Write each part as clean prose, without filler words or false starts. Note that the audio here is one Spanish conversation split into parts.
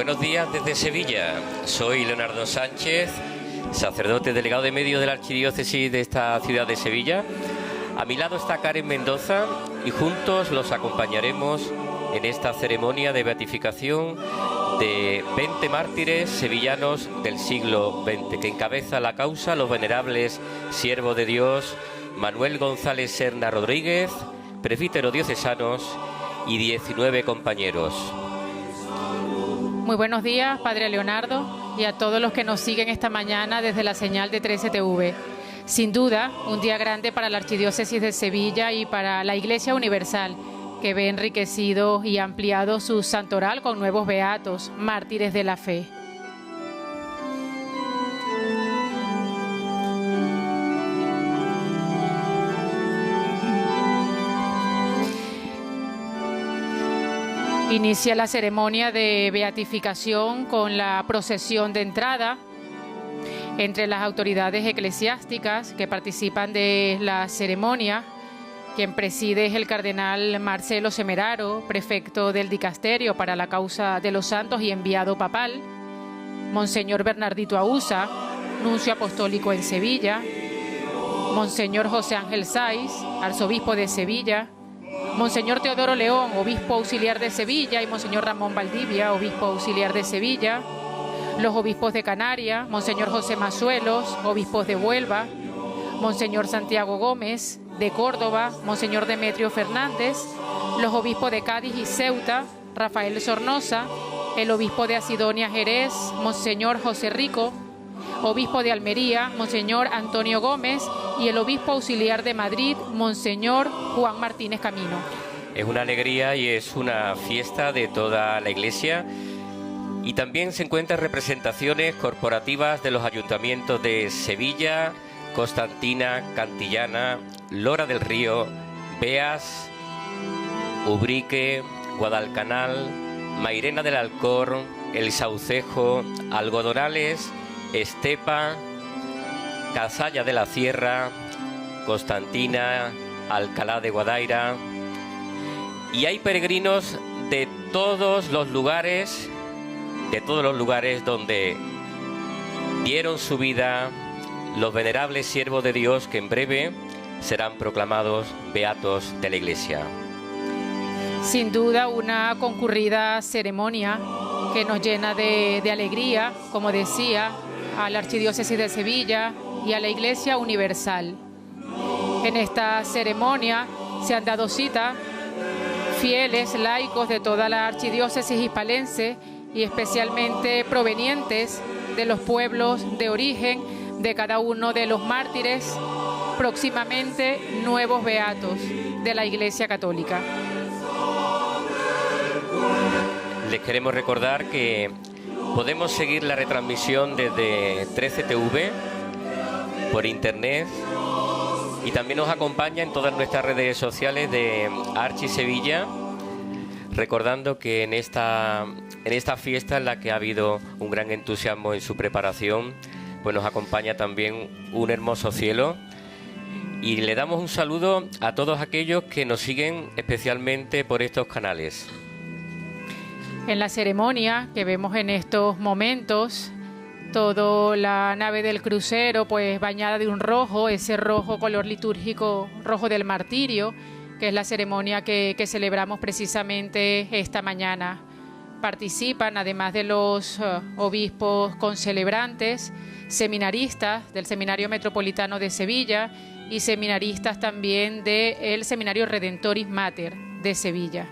Buenos días desde Sevilla. Soy Leonardo Sánchez, sacerdote delegado de medios de la Archidiócesis de esta ciudad de Sevilla. A mi lado está Karen Mendoza y juntos los acompañaremos en esta ceremonia de beatificación de 20 mártires sevillanos del siglo XX, que encabeza la causa los venerables siervos de Dios Manuel González Serna Rodríguez, presbítero diocesanos, y 19 compañeros. Muy buenos días, Padre Leonardo, y a todos los que nos siguen esta mañana desde la señal de 13TV. Sin duda, un día grande para la Archidiócesis de Sevilla y para la Iglesia Universal, que ve enriquecido y ampliado su santoral con nuevos beatos, mártires de la fe. Inicia la ceremonia de beatificación con la procesión de entrada entre las autoridades eclesiásticas que participan de la ceremonia. Quien preside es el cardenal Marcelo Semeraro, prefecto del dicasterio para la causa de los santos y enviado papal; Monseñor Bernardito Ausa, nuncio apostólico en Sevilla; Monseñor José Ángel Saiz, arzobispo de Sevilla; Monseñor Teodoro León, obispo auxiliar de Sevilla, y Monseñor Ramón Valdivia, obispo auxiliar de Sevilla; los obispos de Canarias, Monseñor José Mazuelos, obispos de Huelva; Monseñor Santiago Gómez, de Córdoba; Monseñor Demetrio Fernández; los obispos de Cádiz y Ceuta, Rafael Sornosa; el obispo de Asidonia Jerez, Monseñor José Rico; obispo de Almería, Monseñor Antonio Gómez; y el obispo auxiliar de Madrid, Monseñor Juan Martínez Camino. Es una alegría y es una fiesta de toda la Iglesia, y también se encuentran representaciones corporativas de los ayuntamientos de Sevilla, Constantina, Cantillana, Lora del Río, Beas, Ubrique, Guadalcanal, Mairena del Alcor, El Saucejo, Algodonales, Estepa, Cazalla de la Sierra, Constantina, Alcalá de Guadaira. Y hay peregrinos de todos los lugares donde dieron su vida los venerables siervos de Dios, que en breve serán proclamados beatos de la Iglesia. Sin duda, una concurrida ceremonia que nos llena de alegría, como decía, a la Archidiócesis de Sevilla y a la Iglesia Universal. En esta ceremonia se han dado cita fieles laicos de toda la Archidiócesis hispalense y especialmente provenientes de los pueblos de origen de cada uno de los mártires, próximamente nuevos beatos de la Iglesia Católica. Les queremos recordar que podemos seguir la retransmisión desde 13TV por internet, y también nos acompaña en todas nuestras redes sociales de Archi Sevilla, recordando que en esta fiesta en la que ha habido un gran entusiasmo en su preparación, pues nos acompaña también un hermoso cielo, y le damos un saludo a todos aquellos que nos siguen especialmente por estos canales. En la ceremonia que vemos en estos momentos, toda la nave del crucero pues bañada de un rojo, ese rojo color litúrgico, rojo del martirio, que es la ceremonia que celebramos precisamente esta mañana. Participan, además de los obispos concelebrantes, seminaristas del Seminario Metropolitano de Sevilla y seminaristas también del Seminario Redentoris Mater de Sevilla,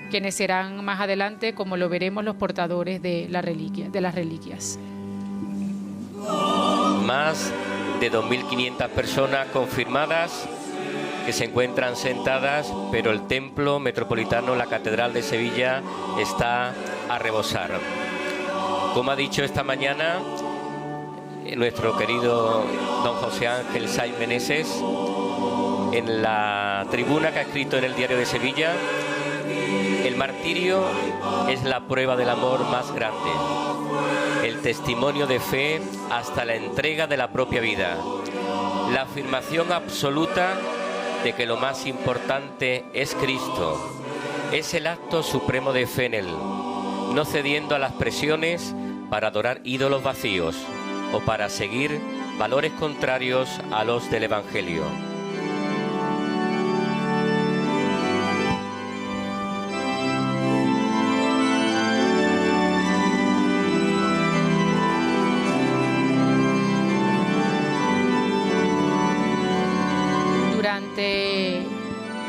quienes serán más adelante, como lo veremos, los portadores de las reliquias. Más de 2.500 personas confirmadas que se encuentran sentadas, pero el templo metropolitano, la Catedral de Sevilla, está a rebosar. Como ha dicho esta mañana nuestro querido don José Ángel Saiz Meneses, en la tribuna que ha escrito en el Diario de Sevilla, el martirio es la prueba del amor más grande, el testimonio de fe hasta la entrega de la propia vida, la afirmación absoluta de que lo más importante es Cristo, es el acto supremo de fe en Él, no cediendo a las presiones para adorar ídolos vacíos o para seguir valores contrarios a los del Evangelio. Durante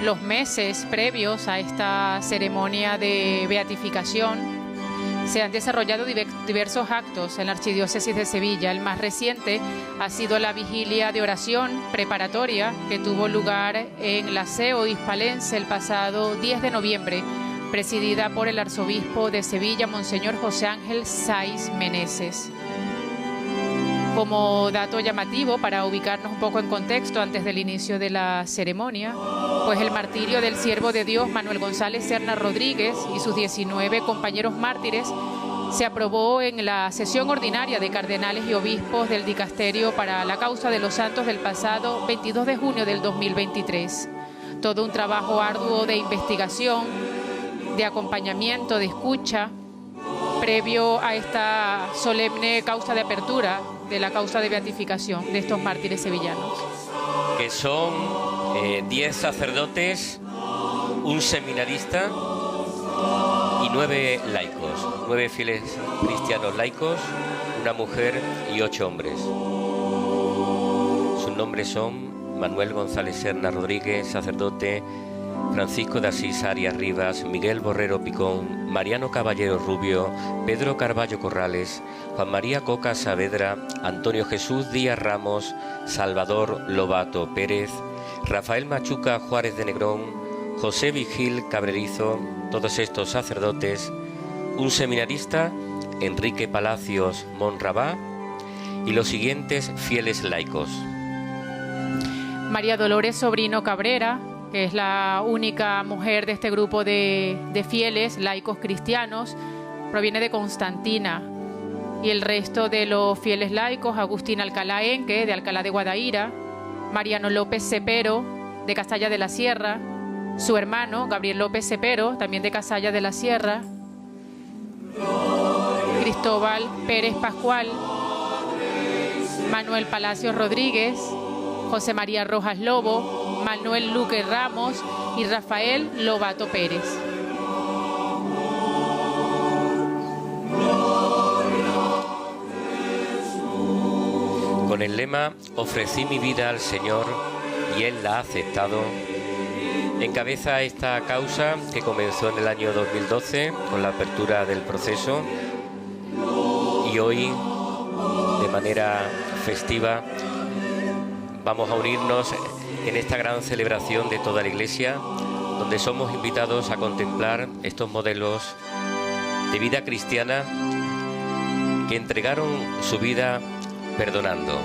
los meses previos a esta ceremonia de beatificación, se han desarrollado diversos actos en la Archidiócesis de Sevilla. El más reciente ha sido la vigilia de oración preparatoria que tuvo lugar en la SEO hispalense el pasado 10 de noviembre, presidida por el arzobispo de Sevilla, Monseñor José Ángel Saiz Meneses. Como dato llamativo, para ubicarnos un poco en contexto antes del inicio de la ceremonia, pues el martirio del siervo de Dios Manuel González Serna Rodríguez y sus 19 compañeros mártires se aprobó en la sesión ordinaria de cardenales y obispos del Dicasterio para la Causa de los Santos del pasado 22 de junio del 2023. Todo un trabajo arduo de investigación, de acompañamiento, de escucha, previo a esta solemne causa de apertura de la causa de beatificación de estos mártires sevillanos. Que son 10 sacerdotes, un seminarista y 9 laicos, 9 fieles cristianos laicos, una mujer y 8 hombres. Sus nombres son Manuel González Serna Rodríguez, sacerdote, Francisco de Asís Arias Rivas, Miguel Borrero Picón, Mariano Caballero Rubio, Pedro Carballo Corrales, Juan María Coca Saavedra, Antonio Jesús Díaz Ramos, Salvador Lobato Pérez, Rafael Machuca Juárez de Negrón, José Vigil Cabrerizo, todos estos sacerdotes, un seminarista, Enrique Palacios Monrabá, y los siguientes fieles laicos. María Dolores Sobrino Cabrera, que es la única mujer de este grupo de fieles laicos cristianos, proviene de Constantina. Y el resto de los fieles laicos: Agustín Alcalá Enque, de Alcalá de Guadaira; Mariano López Cepero, de Castalla de la Sierra; su hermano Gabriel López Cepero, también de Castalla de la Sierra; Cristóbal Pérez Pascual, Manuel Palacios Rodríguez, José María Rojas Lobo, Manuel Luque Ramos y Rafael Lobato Pérez. Con el lema "Ofrecí mi vida al Señor y Él la ha aceptado", encabeza esta causa que comenzó en el año 2012 con la apertura del proceso, y hoy, de manera festiva, vamos a unirnos en esta gran celebración de toda la Iglesia, donde somos invitados a contemplar estos modelos de vida cristiana que entregaron su vida perdonando.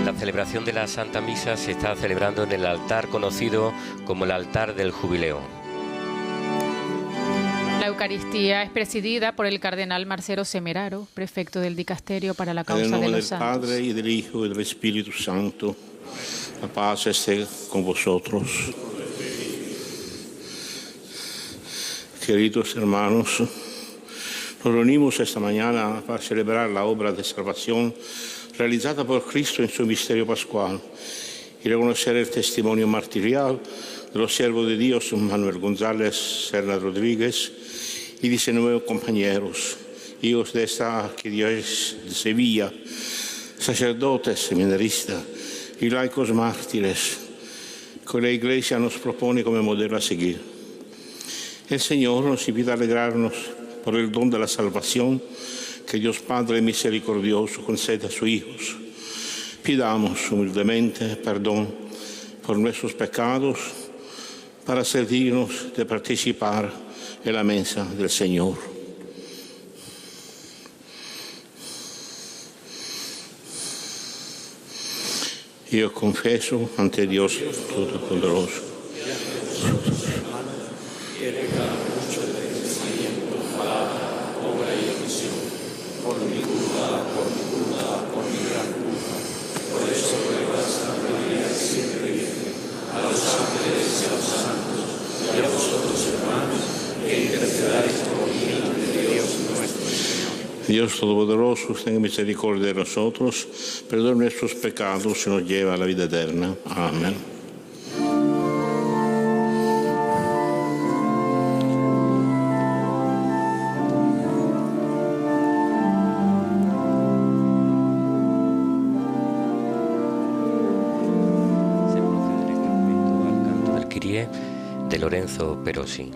La celebración de la Santa Misa se está celebrando en el altar conocido como el altar del Jubileo. La Eucaristía es presidida por el cardenal Marcelo Semeraro, prefecto del Dicasterio para la Causa de los Santos. En el nombre del Padre, y del Hijo, y del Espíritu Santo, la paz esté con vosotros. Queridos hermanos, nos reunimos esta mañana para celebrar la obra de salvación realizada por Cristo en su misterio pascual y reconocer el testimonio martirial de los siervos de Dios Manuel González Serna Rodríguez y 19 compañeros, hijos de esta arquidiócesis de Sevilla, sacerdotes, seminaristas y laicos mártires, que la Iglesia nos propone como modelo a seguir. El Señor nos invita a alegrarnos por el don de la salvación que Dios Padre misericordioso concede a sus hijos. Pidamos humildemente perdón por nuestros pecados para ser dignos de participar en la mesa del Señor. Yo confieso ante Dios Todopoderoso que he pecado mucho de pensamiento, palabra, obra y omisión, por mi culpa, por mi gran culpa. Por eso Dios Todopoderoso, tenga misericordia de nosotros, perdone nuestros pecados y nos lleve a la vida eterna. Amén. Se procede en este momento al canto del Kyrie de Lorenzo Perosi.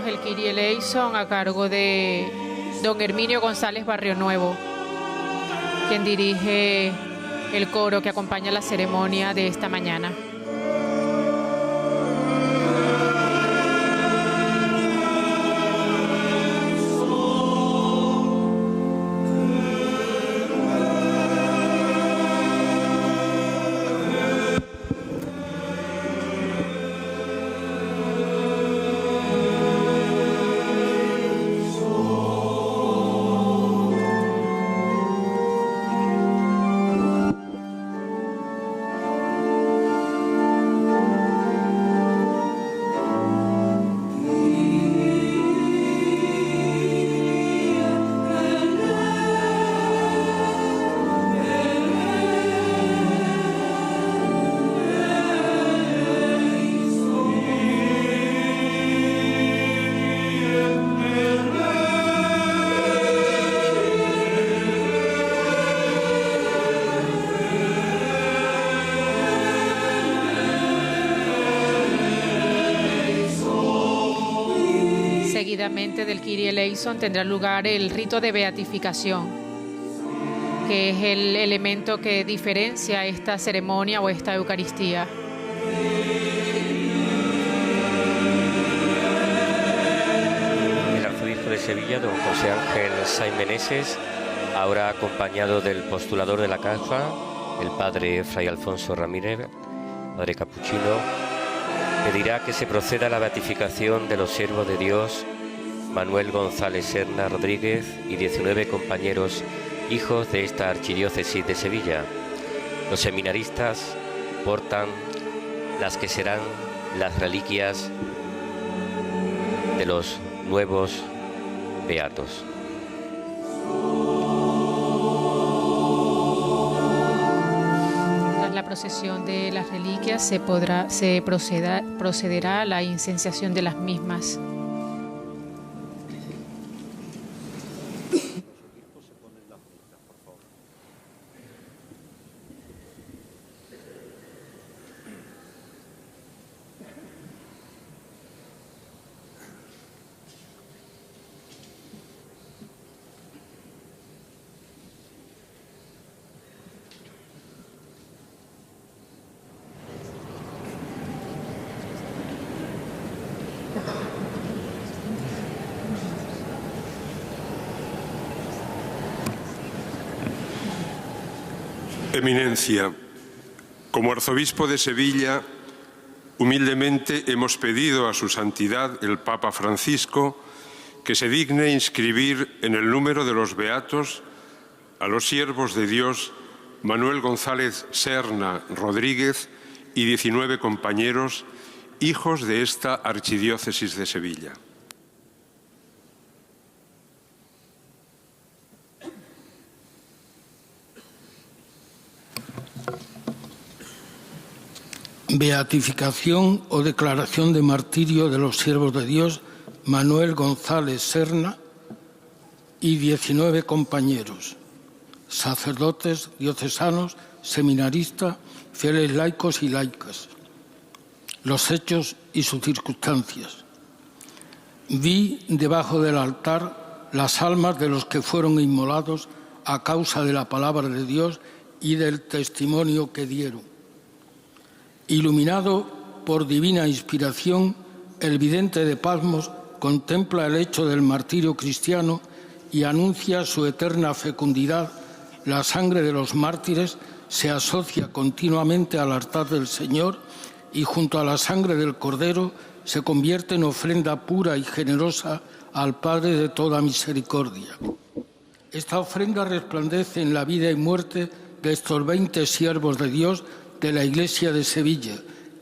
El Kyrie eleison a cargo de don Herminio González Barrio Nuevo, quien dirige el coro que acompaña la ceremonia de esta mañana. Seguidamente del Kyrie eleison tendrá lugar el rito de beatificación, que es el elemento que diferencia esta ceremonia o esta Eucaristía. El arzobispo de Sevilla, don José Ángel Sainz Meneses, ahora acompañado del postulador de la caja, el padre Fray Alfonso Ramírez, padre capuchino, pedirá que se proceda a la beatificación de los siervos de Dios Manuel González Serna Rodríguez y 19 compañeros hijos de esta archidiócesis de Sevilla. Los seminaristas portan las que serán las reliquias de los nuevos beatos. Tras la procesión de las reliquias se procederá a la incenciación de las mismas. Eminencia, como arzobispo de Sevilla, humildemente hemos pedido a su santidad, el Papa Francisco, que se digne inscribir en el número de los beatos a los siervos de Dios Manuel González Serna Rodríguez y 19 compañeros, hijos de esta archidiócesis de Sevilla. Beatificación o declaración de martirio de los siervos de Dios Manuel González Serna y 19 compañeros, sacerdotes, diocesanos, seminaristas, fieles laicos y laicas. Los hechos y sus circunstancias. Vi debajo del altar las almas de los que fueron inmolados a causa de la palabra de Dios y del testimonio que dieron. Iluminado por divina inspiración, el vidente de Patmos contempla el hecho del martirio cristiano y anuncia su eterna fecundidad. La sangre de los mártires se asocia continuamente al altar del Señor y junto a la sangre del Cordero se convierte en ofrenda pura y generosa al Padre de toda misericordia. Esta ofrenda resplandece en la vida y muerte de estos 20 siervos de Dios de la Iglesia de Sevilla,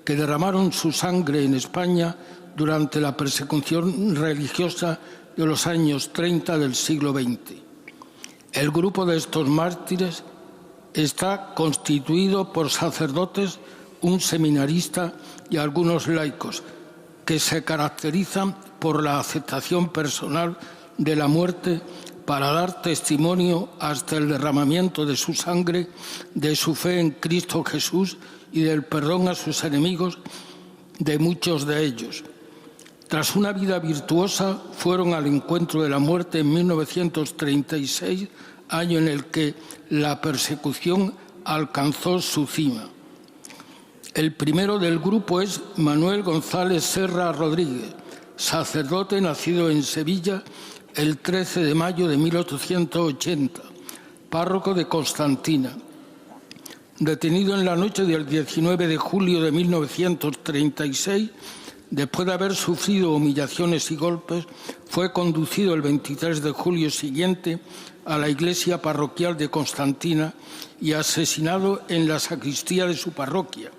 que derramaron su sangre en España durante la persecución religiosa de los años 30 del siglo XX. El grupo de estos mártires está constituido por sacerdotes, un seminarista y algunos laicos, que se caracterizan por la aceptación personal de la muerte para dar testimonio hasta el derramamiento de su sangre, de su fe en Cristo Jesús y del perdón a sus enemigos, de muchos de ellos. Tras una vida virtuosa, fueron al encuentro de la muerte en 1936, año en el que la persecución alcanzó su cima. El primero del grupo es Manuel González Serra Rodríguez, sacerdote nacido en Sevilla el 13 de mayo de 1880, párroco de Constantina. Detenido en la noche del 19 de julio de 1936, después de haber sufrido humillaciones y golpes, fue conducido el 23 de julio siguiente a la iglesia parroquial de Constantina y asesinado en la sacristía de su parroquia.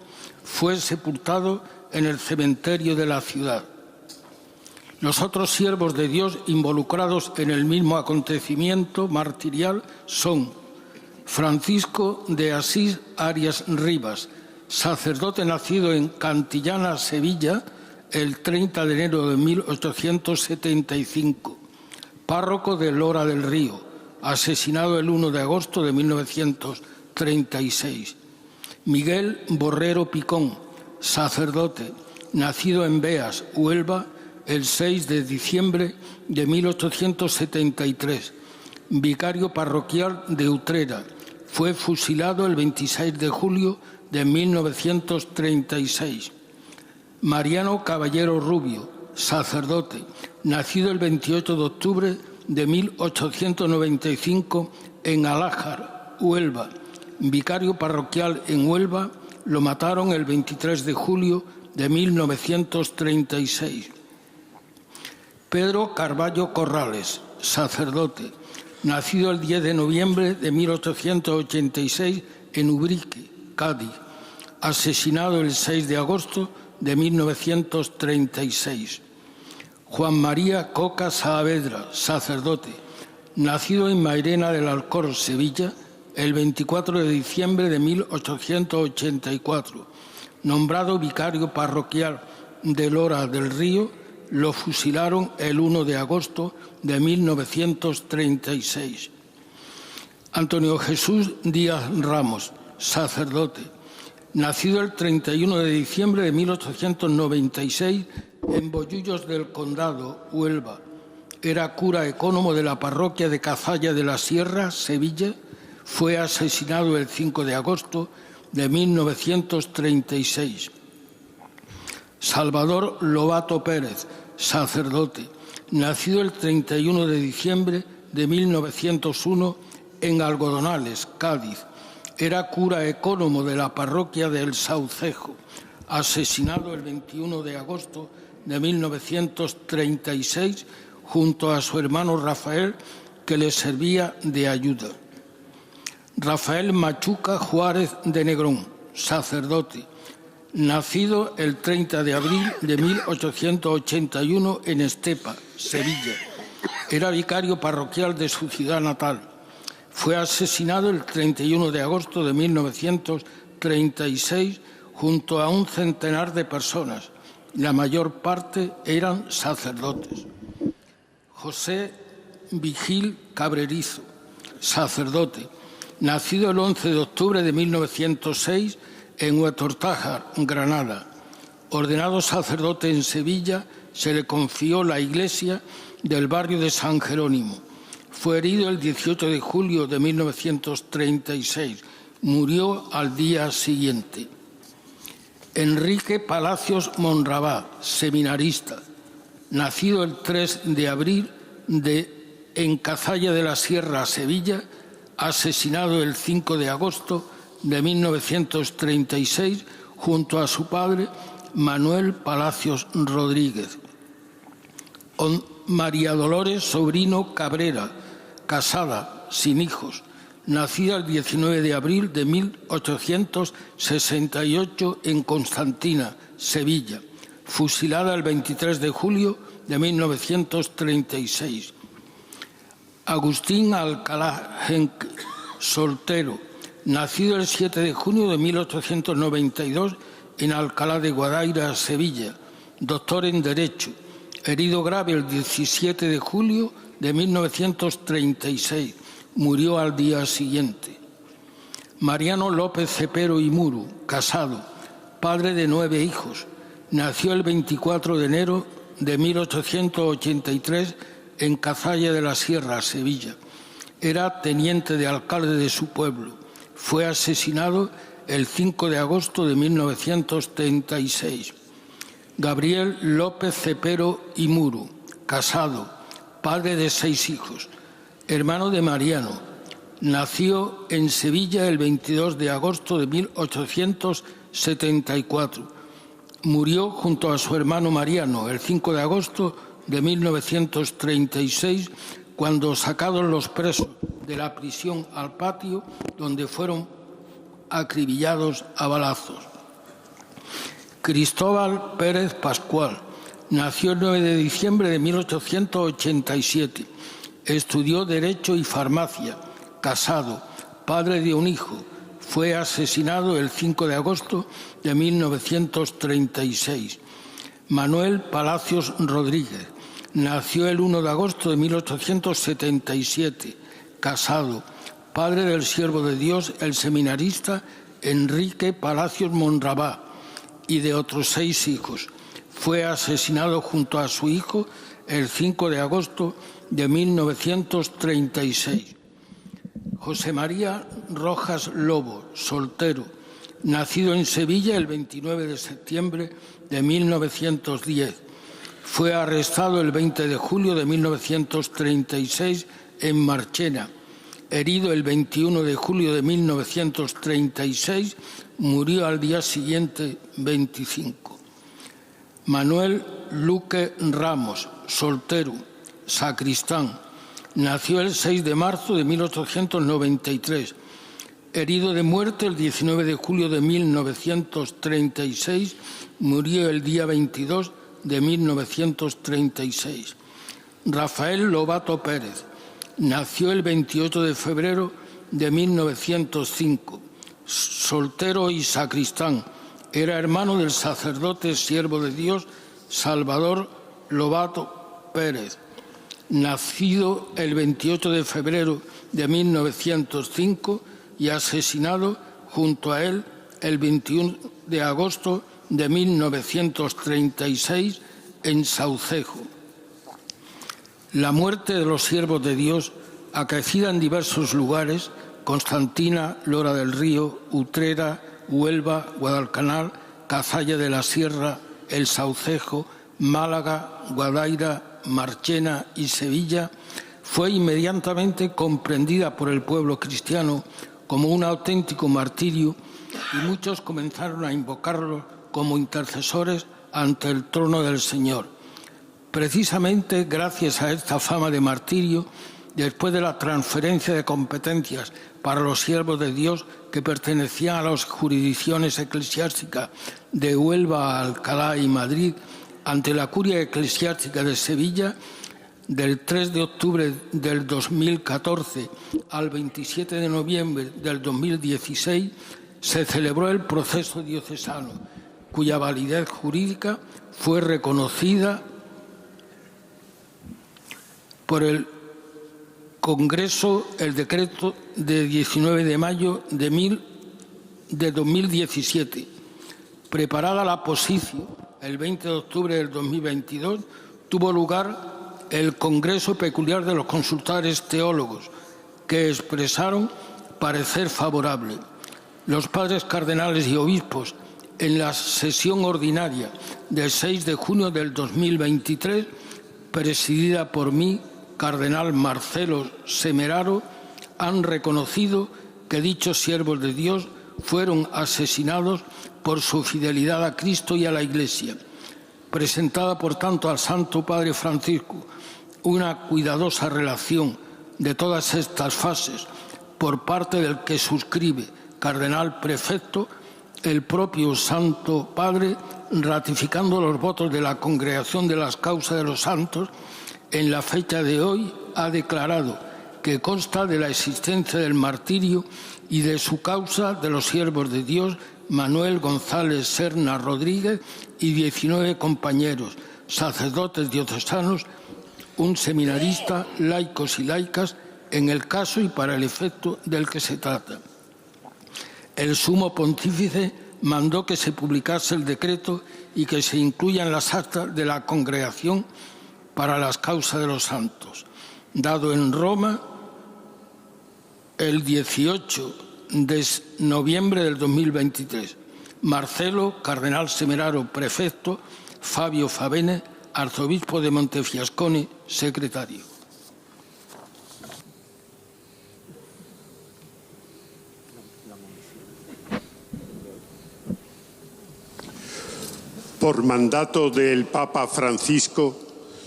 Fue sepultado en el cementerio de la ciudad. Los otros siervos de Dios involucrados en el mismo acontecimiento martirial son Francisco de Asís Arias Rivas, sacerdote nacido en Cantillana, Sevilla, el 30 de enero de 1875, párroco de Lora del Río, asesinado el 1 de agosto de 1936. Miguel Borrero Picón, sacerdote, nacido en Beas, Huelva, el 6 de diciembre de 1873, vicario parroquial de Utrera. Fue fusilado el 26 de julio de 1936. Mariano Caballero Rubio, sacerdote, nacido el 28 de octubre de 1895 en Alájar, Huelva, vicario parroquial en Huelva. Lo mataron el 23 de julio de 1936. Pedro Carballo Corrales, sacerdote, nacido el 10 de noviembre de 1886 en Ubrique, Cádiz, asesinado el 6 de agosto de 1936. Juan María Coca Saavedra, sacerdote, nacido en Mairena del Alcor, Sevilla, el 24 de diciembre de 1884, nombrado vicario parroquial de Lora del Río. Lo fusilaron el 1 de agosto de 1936. Antonio Jesús Díaz Ramos, sacerdote, nacido el 31 de diciembre de 1896 en Bollullos del Condado, Huelva. Era cura ecónomo de la parroquia de Cazalla de la Sierra, Sevilla. Fue asesinado el 5 de agosto de 1936. Salvador Lobato Pérez, sacerdote, nacido el 31 de diciembre de 1901 en Algodonales, Cádiz, Era cura ecónomo de la parroquia de El Saucejo, asesinado el 21 de agosto de 1936 junto a su hermano Rafael, que le servía de ayuda. Rafael Machuca Juárez de Negrón, sacerdote, nacido el 30 de abril de 1881 en Estepa, Sevilla. Era vicario parroquial de su ciudad natal. Fue asesinado el 31 de agosto de 1936 junto a un centenar de personas. La mayor parte eran sacerdotes. José Vigil Cabrerizo, sacerdote, nacido el 11 de octubre de 1906 en Huetortájar, Granada. Ordenado sacerdote en Sevilla, se le confió la iglesia del barrio de San Jerónimo. Fue herido el 18 de julio de 1936. Murió al día siguiente. Enrique Palacios Monrabá, seminarista, nacido el 3 de abril en Cazalla de la Sierra, Sevilla, asesinado el 5 de agosto de 1936 junto a su padre Manuel Palacios Rodríguez. María Dolores Sobrino Cabrera, casada, sin hijos, nacida el 19 de abril de 1868 en Constantina, Sevilla, fusilada el 23 de julio de 1936. Agustín Alcalá Genque, soltero, nacido el 7 de junio de 1892 en Alcalá de Guadaira, Sevilla, doctor en Derecho, herido grave el 17 de julio de 1936, murió al día siguiente. Mariano López Cepero y Muru, casado, padre de 9 hijos, nació el 24 de enero de 1883 en Cazalla de la Sierra, Sevilla. Era teniente de alcalde de su pueblo. Fue asesinado el 5 de agosto de 1936. Gabriel López Cepero y Muru, casado, padre de 6 hijos, hermano de Mariano. Nació en Sevilla el 22 de agosto de 1874. Murió junto a su hermano Mariano el 5 de agosto de 1936, cuando sacados los presos de la prisión al patio, donde fueron acribillados a balazos. Cristóbal Pérez Pascual nació el 9 de diciembre de 1887. Estudió Derecho y Farmacia, casado, padre de un hijo. Fue asesinado el 5 de agosto de 1936. Manuel Palacios Rodríguez nació el 1 de agosto de 1877, casado, padre del siervo de Dios, el seminarista Enrique Palacios Monrabá, y de otros 6 hijos. Fue asesinado junto a su hijo el 5 de agosto de 1936. José María Rojas Lobo, soltero, nacido en Sevilla el 29 de septiembre de 1910. Fue arrestado el 20 de julio de 1936 en Marchena. Herido el 21 de julio de 1936, murió al día siguiente, 25. Manuel Luque Ramos, soltero, sacristán, nació el 6 de marzo de 1893. Herido de muerte el 19 de julio de 1936, murió el día 22 de 1936. Rafael Lobato Pérez nació el 28 de febrero de 1905, soltero y sacristán. Era hermano del sacerdote siervo de Dios Salvador Lobato Pérez, nacido el 28 de febrero de 1905 y asesinado junto a él el 21 de agosto de 1936 en Saucejo. La muerte de los siervos de Dios, acaecida en diversos lugares, Constantina, Lora del Río, Utrera, Huelva, Guadalcanal, Cazalla de la Sierra, El Saucejo, Málaga, Guadaira, Marchena y Sevilla, fue inmediatamente comprendida por el pueblo cristiano como un auténtico martirio y muchos comenzaron a invocarlos como intercesores ante el trono del Señor. Precisamente gracias a esta fama de martirio, después de la transferencia de competencias para los siervos de Dios que pertenecían a las jurisdicciones eclesiásticas de Huelva, Alcalá y Madrid, ante la Curia Eclesiástica de Sevilla, del 3 de octubre del 2014 al 27 de noviembre del 2016, se celebró el proceso diocesano, cuya validez jurídica fue reconocida por el Congreso, el decreto de 19 de mayo de 2017. Preparada la posición, el 20 de octubre del 2022, tuvo lugar el Congreso Peculiar de los Consultores Teólogos, que expresaron parecer favorable. Los padres cardenales y obispos, en la sesión ordinaria del 6 de junio del 2023, presidida por mí, Cardenal Marcelo Semeraro, han reconocido que dichos siervos de Dios fueron asesinados por su fidelidad a Cristo y a la Iglesia. Presentada, por tanto, al Santo Padre Francisco una cuidadosa relación de todas estas fases por parte del que suscribe, Cardenal Prefecto, el propio Santo Padre, ratificando los votos de la Congregación de las Causas de los Santos, en la fecha de hoy ha declarado que consta de la existencia del martirio y de su causa de los siervos de Dios Manuel González Serna Rodríguez y 19 compañeros, sacerdotes diocesanos, un seminarista, laicos y laicas, en el caso y para el efecto del que se trata. El Sumo Pontífice mandó que se publicase el decreto y que se incluya en las actas de la Congregación para las Causas de los Santos, dado en Roma el 18 de noviembre del 2023. Marcelo, Cardenal Semeraro, Prefecto; Fabio Favene, Arzobispo de Montefiascone, Secretario. Por mandato del Papa Francisco,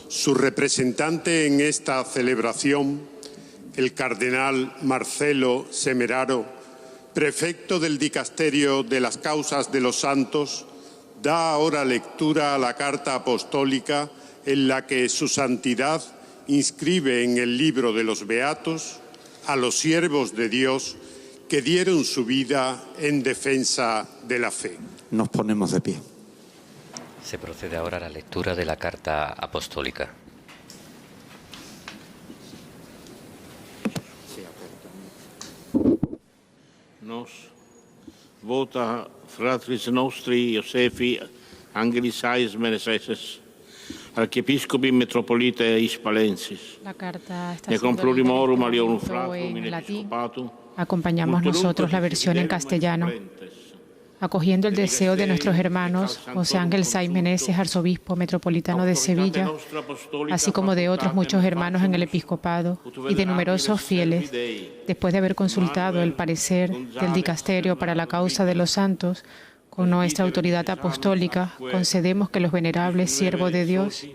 su representante en esta celebración, el cardenal Marcelo Semeraro, prefecto del Dicasterio de las Causas de los Santos, da ahora lectura a la carta apostólica en la que su santidad inscribe en el libro de los Beatos a los siervos de Dios que dieron su vida en defensa de la fe. Nos ponemos de pie. Se procede ahora a la lectura de la carta apostólica. Nos vota fratris nostri Iosefi Angelisais Meneses, archiepiscopi metropolita Hispalensis. La carta está E con plurimorum aliorum en fratrum in latín. episcopatum. Acompañamos nosotros la versión en castellano, acogiendo el deseo de nuestros hermanos José Ángel Saiz Meneses, arzobispo metropolitano de Sevilla, así como de otros muchos hermanos en el episcopado y de numerosos fieles, después de haber consultado el parecer del Dicasterio para la Causa de los Santos, con nuestra autoridad apostólica, concedemos que los venerables siervos de Dios,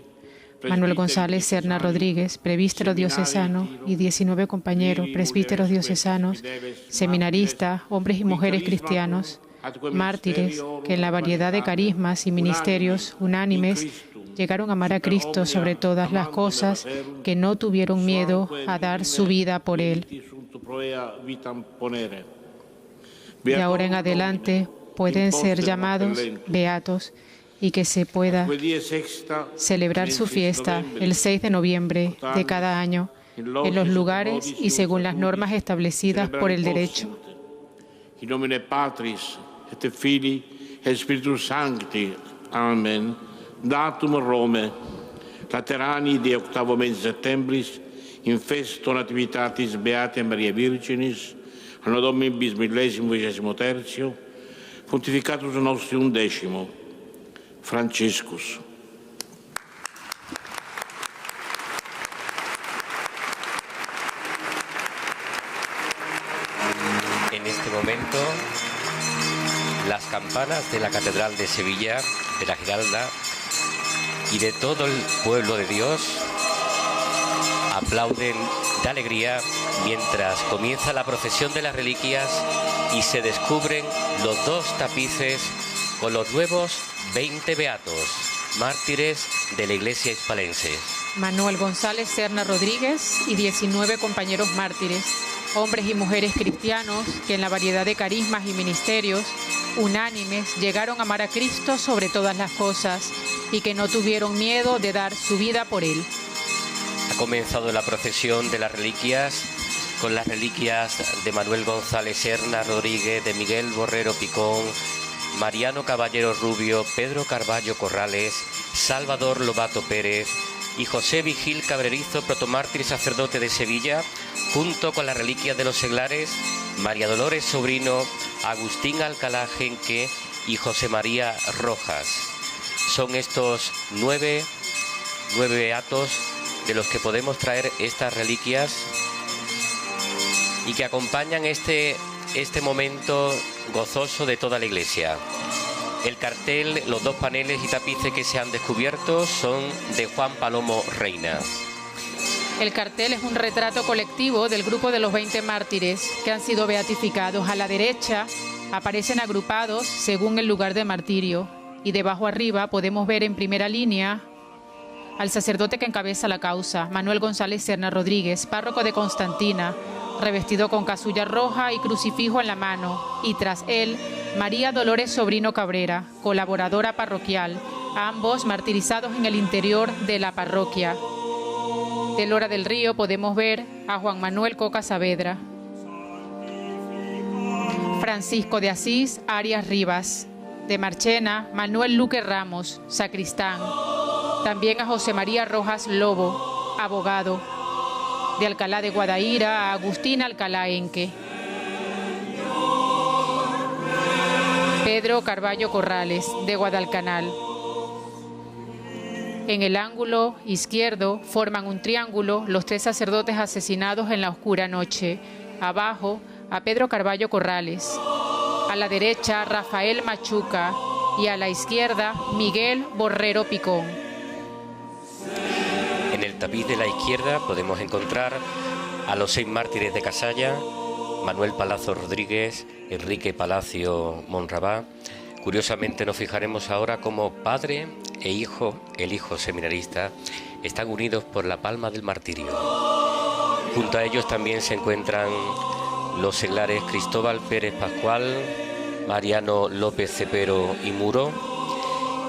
Manuel González Serna Rodríguez, presbítero diocesano, y 19 compañeros, presbíteros diocesanos, seminaristas, hombres y mujeres cristianos, mártires, que en la variedad de carismas y ministerios unánimes llegaron a amar a Cristo sobre todas las cosas, que no tuvieron miedo a dar su vida por Él. De ahora en adelante pueden ser llamados beatos y que se pueda celebrar su fiesta el 6 de noviembre de cada año en los lugares y según las normas establecidas por el derecho. In nomine Patris et Filii et Spiritus Sancti. Amen. Datum Rome, laterani de octavo mese septembris, in festo nativitatis Beate Maria Virginis, anno Domini bis millesimo vigesimo tertio, pontificatus nostri 11, Franciscus. En las campanas de la Catedral de Sevilla, de la Giralda y de todo el pueblo de Dios aplauden de alegría mientras comienza la procesión de las reliquias y se descubren los dos tapices con los nuevos 20 beatos, mártires de la Iglesia hispalense. Manuel González Serna Rodríguez y 19 compañeros mártires, hombres y mujeres cristianos que en la variedad de carismas y ministerios unánimes llegaron a amar a Cristo sobre todas las cosas y que no tuvieron miedo de dar su vida por Él. Ha comenzado la procesión de las reliquias con las reliquias de Manuel González Serna Rodríguez, de Miguel Borrero Picón, Mariano Caballero Rubio, Pedro Carballo Corrales, Salvador Lobato Pérez y José Vigil Cabrerizo, protomártir y sacerdote de Sevilla, junto con las reliquias de los seglares María Dolores Sobrino, Agustín Alcalá Genque y José María Rojas. Son estos nueve beatos de los que podemos traer estas reliquias y que acompañan este momento gozoso de toda la Iglesia. El cartel, los dos paneles y tapices que se han descubierto son de Juan Palomo Reina. El cartel es un retrato colectivo del grupo de los 20 mártires que han sido beatificados. A la derecha aparecen agrupados según el lugar de martirio y debajo arriba podemos ver en primera línea al sacerdote que encabeza la causa, Manuel González Serna Rodríguez, párroco de Constantina, revestido con casulla roja y crucifijo en la mano, y tras él, María Dolores Sobrino Cabrera, colaboradora parroquial, ambos martirizados en el interior de la parroquia. De Lora del Río podemos ver a Juan Manuel Coca Saavedra, Francisco de Asís Arias Rivas, de Marchena, Manuel Luque Ramos, sacristán, también a José María Rojas Lobo, abogado, de Alcalá de Guadaíra a Agustín Alcalá Enque. Pedro Carballo Corrales, de Guadalcanal. En el ángulo izquierdo forman un triángulo los tres sacerdotes asesinados en la oscura noche. Abajo, a Pedro Carballo Corrales. A la derecha, Rafael Machuca. Y a la izquierda, Miguel Borrero Picón. En el tapiz de la izquierda podemos encontrar a los 6 mártires de Casalla, Manuel Palazzo Rodríguez, Enrique Palacio Monrabá. Curiosamente nos fijaremos ahora cómo padre e hijo, el hijo seminarista, están unidos por la palma del martirio. Junto a ellos también se encuentran los seglares Cristóbal Pérez Pascual, Mariano López Cepero y Muro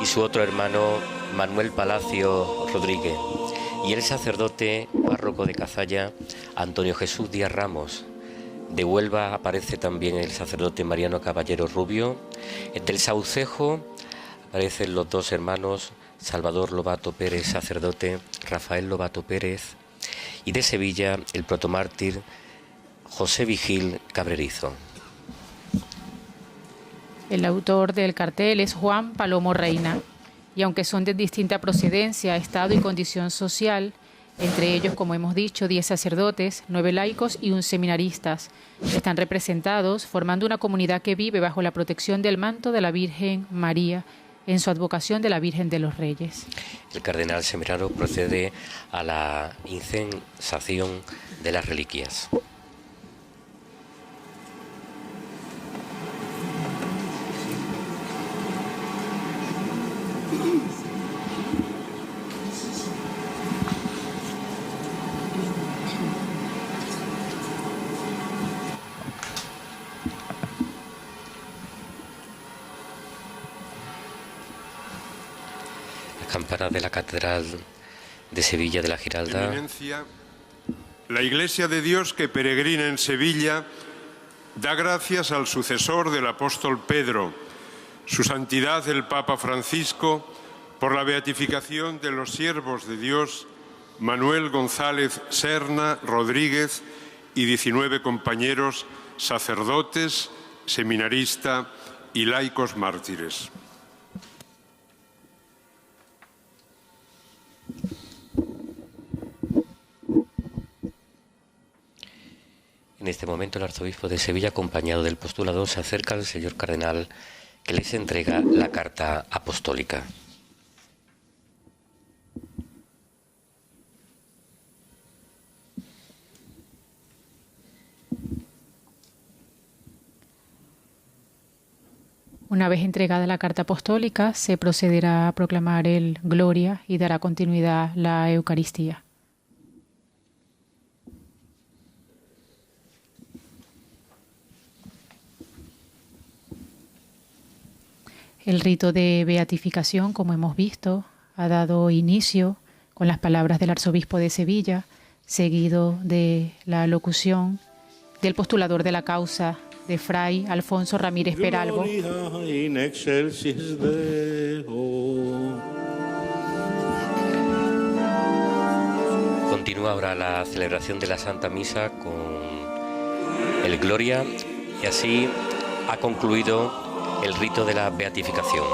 y su otro hermano Manuel Palacio Rodríguez. Y el sacerdote párroco de Cazalla, Antonio Jesús Díaz Ramos. De Huelva aparece también el sacerdote Mariano Caballero Rubio. Del Saucejo aparecen los dos hermanos Salvador Lobato Pérez, sacerdote, Rafael Lobato Pérez. Y de Sevilla el protomártir José Vigil Cabrerizo. El autor del cartel es Juan Palomo Reina. Y aunque son de distinta procedencia, estado y condición social, entre ellos, como hemos dicho, 10 sacerdotes, 9 laicos y 1 seminaristas, están representados formando una comunidad que vive bajo la protección del manto de la Virgen María, en su advocación de la Virgen de los Reyes. El cardenal Semeraro procede a la incensación de las reliquias. Campana de la Catedral de Sevilla de la Giralda. Eminencia, la Iglesia de Dios que peregrina en Sevilla da gracias al sucesor del apóstol Pedro, su santidad el Papa Francisco, por la beatificación de los siervos de Dios Manuel González Serna Rodríguez y 19 compañeros sacerdotes, seminarista y laicos mártires. En este momento el arzobispo de Sevilla, acompañado del postulador, se acerca al señor cardenal que les entrega la carta apostólica. Una vez entregada la carta apostólica, se procederá a proclamar el Gloria y dará continuidad la Eucaristía. El rito de beatificación, como hemos visto, ha dado inicio con las palabras del arzobispo de Sevilla, seguido de la locución del postulador de la causa, de Fray Alfonso Ramírez Peralbo. Continúa ahora la celebración de la Santa Misa con el Gloria y así ha concluido el rito de la beatificación.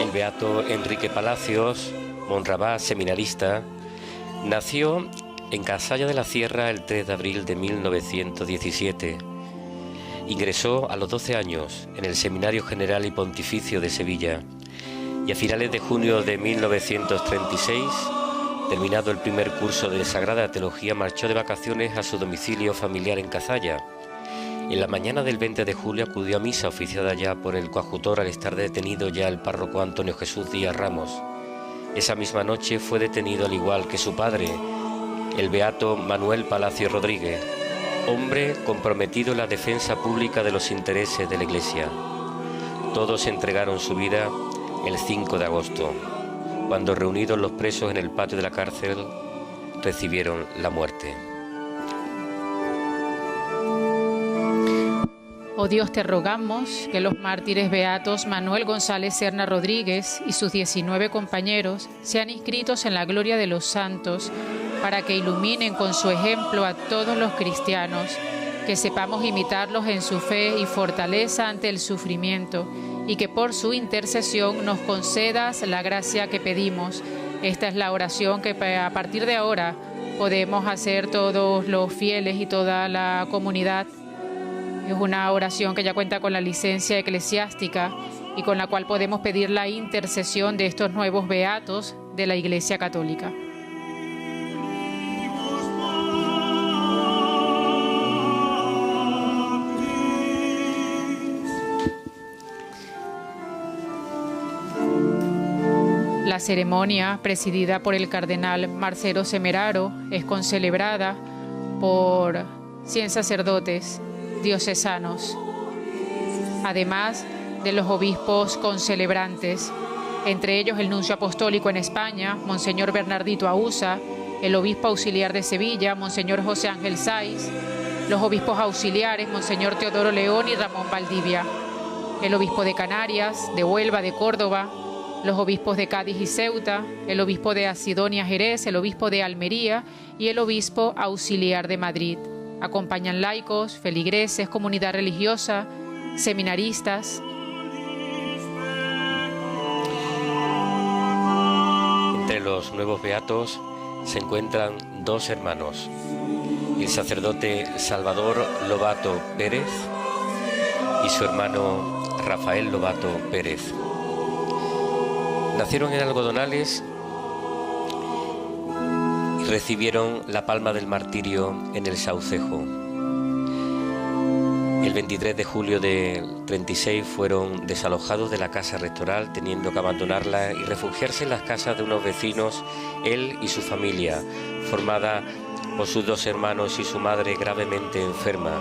El beato Enrique Palacios, monrabá seminarista, nació en Casalla de la Sierra el 3 de abril de 1917. Ingresó a los 12 años en el Seminario General y Pontificio de Sevilla y a finales de junio de 1936, terminado el primer curso de Sagrada Teología, marchó de vacaciones a su domicilio familiar en Cazalla. En la mañana del 20 de julio acudió a misa oficiada ya por el coadjutor al estar detenido ya el párroco Antonio Jesús Díaz Ramos. Esa misma noche fue detenido, al igual que su padre, el beato Manuel Palacio Rodríguez, hombre comprometido en la defensa pública de los intereses de la Iglesia. Todos entregaron su vida el 5 de agosto, cuando reunidos los presos en el patio de la cárcel, recibieron la muerte. Oh Dios, te rogamos que los mártires beatos Manuel González Serna Rodríguez y sus 19 compañeros sean inscritos en la gloria de los santos, para que iluminen con su ejemplo a todos los cristianos, que sepamos imitarlos en su fe y fortaleza ante el sufrimiento, y que por su intercesión nos concedas la gracia que pedimos. Esta es la oración que a partir de ahora podemos hacer todos los fieles y toda la comunidad. Es una oración que ya cuenta con la licencia eclesiástica y con la cual podemos pedir la intercesión de estos nuevos beatos de la Iglesia Católica. La ceremonia, presidida por el cardenal Marcelo Semeraro, es concelebrada por 100 sacerdotes diocesanos, además de los obispos concelebrantes, entre ellos el nuncio apostólico en España, Monseñor Bernardito Ausa, el obispo auxiliar de Sevilla, Monseñor José Ángel Saiz, los obispos auxiliares, Monseñor Teodoro León y Ramón Valdivia, el obispo de Canarias, de Huelva, de Córdoba, los obispos de Cádiz y Ceuta, el obispo de Asidonia Jerez, el obispo de Almería y el obispo auxiliar de Madrid. Acompañan laicos, feligreses, comunidad religiosa, seminaristas. Entre los nuevos beatos se encuentran dos hermanos, el sacerdote Salvador Lobato Pérez y su hermano Rafael Lobato Pérez. Nacieron en Algodonales y recibieron la palma del martirio en el Saucejo. El 23 de julio del 36 fueron desalojados de la casa rectoral, teniendo que abandonarla y refugiarse en las casas de unos vecinos, él y su familia, formada por sus dos hermanos y su madre gravemente enferma.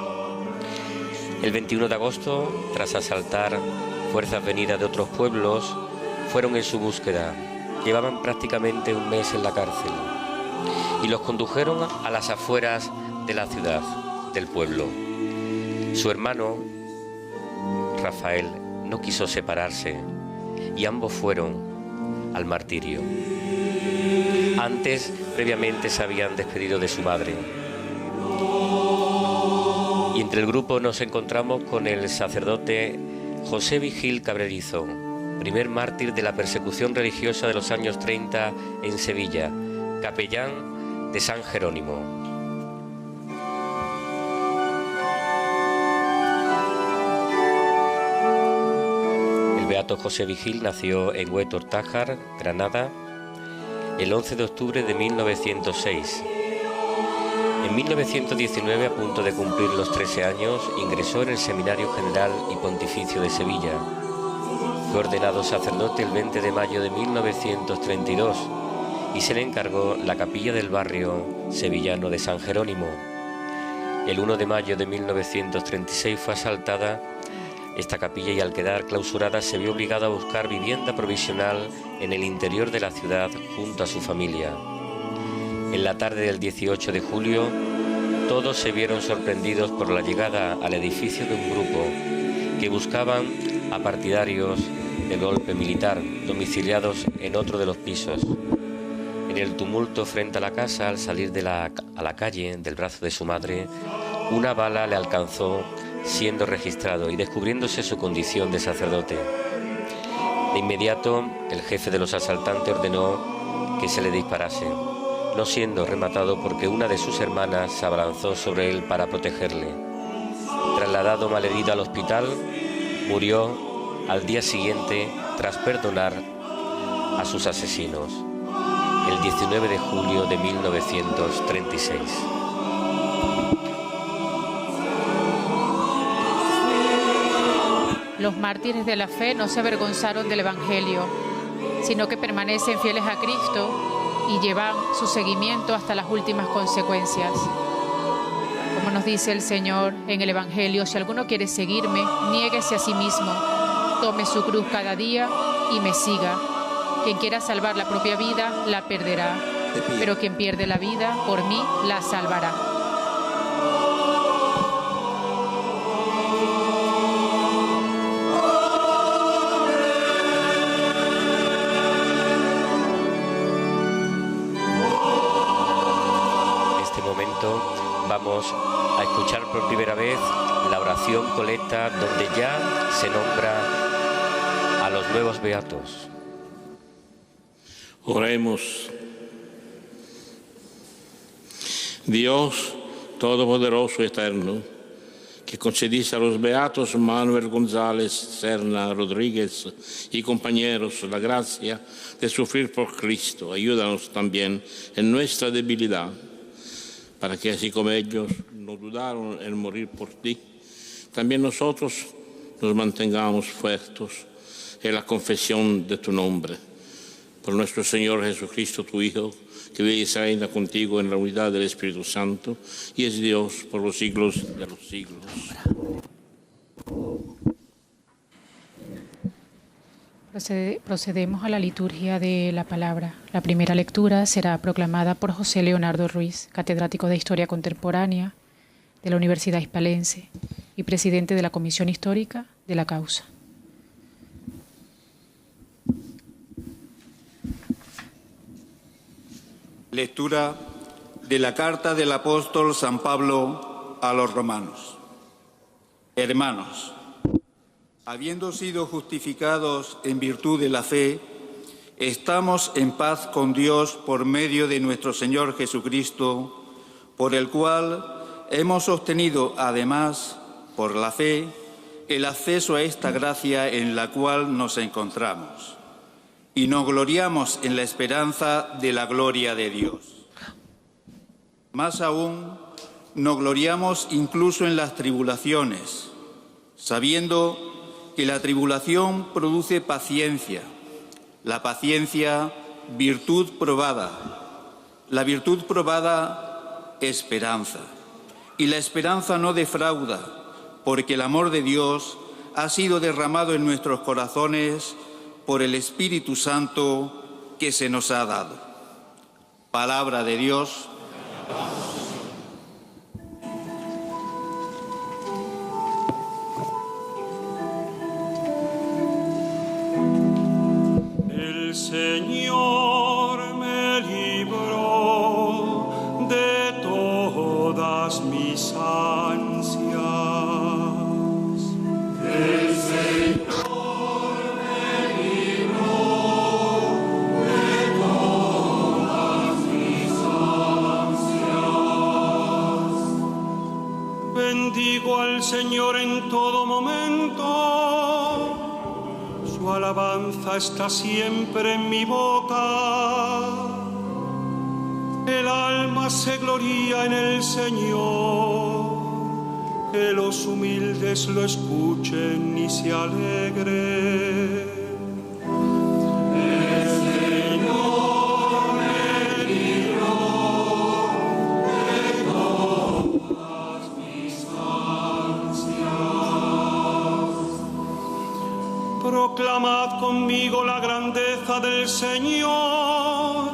El 21 de agosto, tras asaltar fuerzas venidas de otros pueblos, fueron en su búsqueda. Llevaban prácticamente un mes en la cárcel y los condujeron a las afueras de la ciudad, del pueblo. Su hermano, Rafael, no quiso separarse y ambos fueron al martirio. Antes, previamente, se habían despedido de su madre. Y entre el grupo nos encontramos con el sacerdote José Vigil Cabrerizo, primer mártir de la persecución religiosa de los años 30 en Sevilla, capellán de San Jerónimo. El beato José Vigil nació en Huétor Tájar, Granada, el 11 de octubre de 1906. En 1919, a punto de cumplir los 13 años, ingresó en el Seminario General y Pontificio de Sevilla. Fue ordenado sacerdote el 20 de mayo de 1932 y se le encargó la capilla del barrio sevillano de San Jerónimo. El 1 de mayo de 1936 fue asaltada esta capilla y al quedar clausurada se vio obligado a buscar vivienda provisional en el interior de la ciudad junto a su familia. En la tarde del 18 de julio, todos se vieron sorprendidos por la llegada al edificio de un grupo que buscaban a partidarios del golpe militar, domiciliados en otro de los pisos. En el tumulto frente a la casa, al salir a la calle del brazo de su madre, una bala le alcanzó, siendo registrado y descubriéndose su condición de sacerdote. De inmediato, el jefe de los asaltantes ordenó que se le disparase, no siendo rematado porque una de sus hermanas se abalanzó sobre él para protegerle. Trasladado malherido al hospital, murió al día siguiente tras perdonar a sus asesinos, el 19 de julio de 1936. Los mártires de la fe no se avergonzaron del Evangelio, sino que permanecen fieles a Cristo y llevan su seguimiento hasta las últimas consecuencias. Como nos dice el Señor en el Evangelio, si alguno quiere seguirme, niéguese a sí mismo, tome su cruz cada día y me siga. Quien quiera salvar la propia vida, la perderá, pero quien pierde la vida, por mí, la salvará. Vamos a escuchar por primera vez la oración colecta donde ya se nombra a los nuevos beatos. Oremos. Dios Todopoderoso y Eterno, que concediste a los beatos Manuel González, Serna, Rodríguez y compañeros la gracia de sufrir por Cristo, ayúdanos también en nuestra debilidad, para que así como ellos no dudaron en morir por ti, también nosotros nos mantengamos fuertes en la confesión de tu nombre. Por nuestro Señor Jesucristo, tu Hijo, que vive y reina contigo en la unidad del Espíritu Santo, y es Dios por los siglos de los siglos. Procedemos a la liturgia de la palabra. La primera lectura será proclamada por José Leonardo Ruiz, catedrático de Historia Contemporánea de la Universidad Hispalense y presidente de la Comisión Histórica de la Causa. Lectura de la carta del apóstol San Pablo a los romanos. Hermanos, habiendo sido justificados en virtud de la fe, estamos en paz con Dios por medio de nuestro Señor Jesucristo, por el cual hemos obtenido, además, por la fe, el acceso a esta gracia en la cual nos encontramos, y nos gloriamos en la esperanza de la gloria de Dios. Más aún, nos gloriamos incluso en las tribulaciones, sabiendo que la tribulación produce paciencia, la paciencia virtud probada, la virtud probada esperanza, y la esperanza no defrauda, porque el amor de Dios ha sido derramado en nuestros corazones por el Espíritu Santo que se nos ha dado. Palabra de Dios. El Señor me libró de todas mis ansias. Tu alabanza está siempre en mi boca. El alma se gloría en el Señor. Que los humildes lo escuchen y se alegren. El Señor me libró de todas mis ansias. Proclamad conmigo la grandeza del Señor.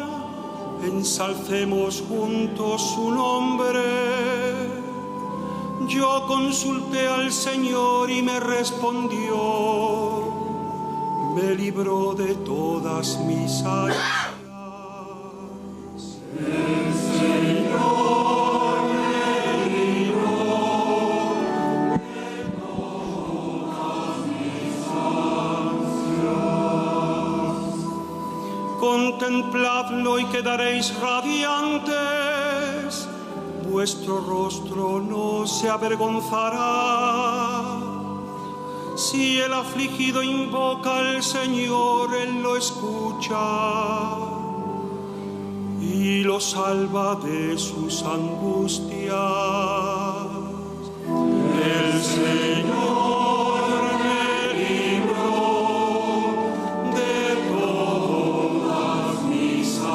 Ensalcemos juntos su nombre. Yo consulté al Señor y me respondió. Me libró de todas mis ansias. El Señor me libró de todas mis ansias. Contempladlo y quedaréis radiantes. Vuestro rostro no se avergonzará. Si el afligido invoca al Señor, Él lo escucha y lo salva de sus angustias. El Señor me libró de todas mis ansias.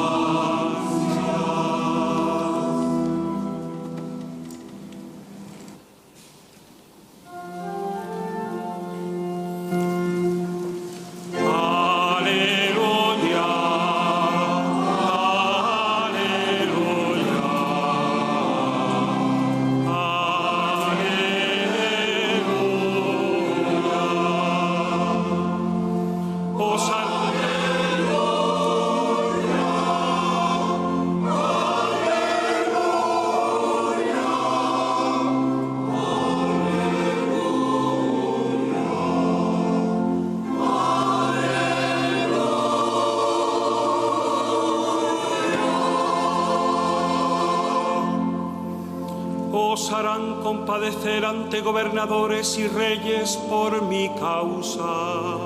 Os harán compadecer ante gobernadores y reyes por mi causa,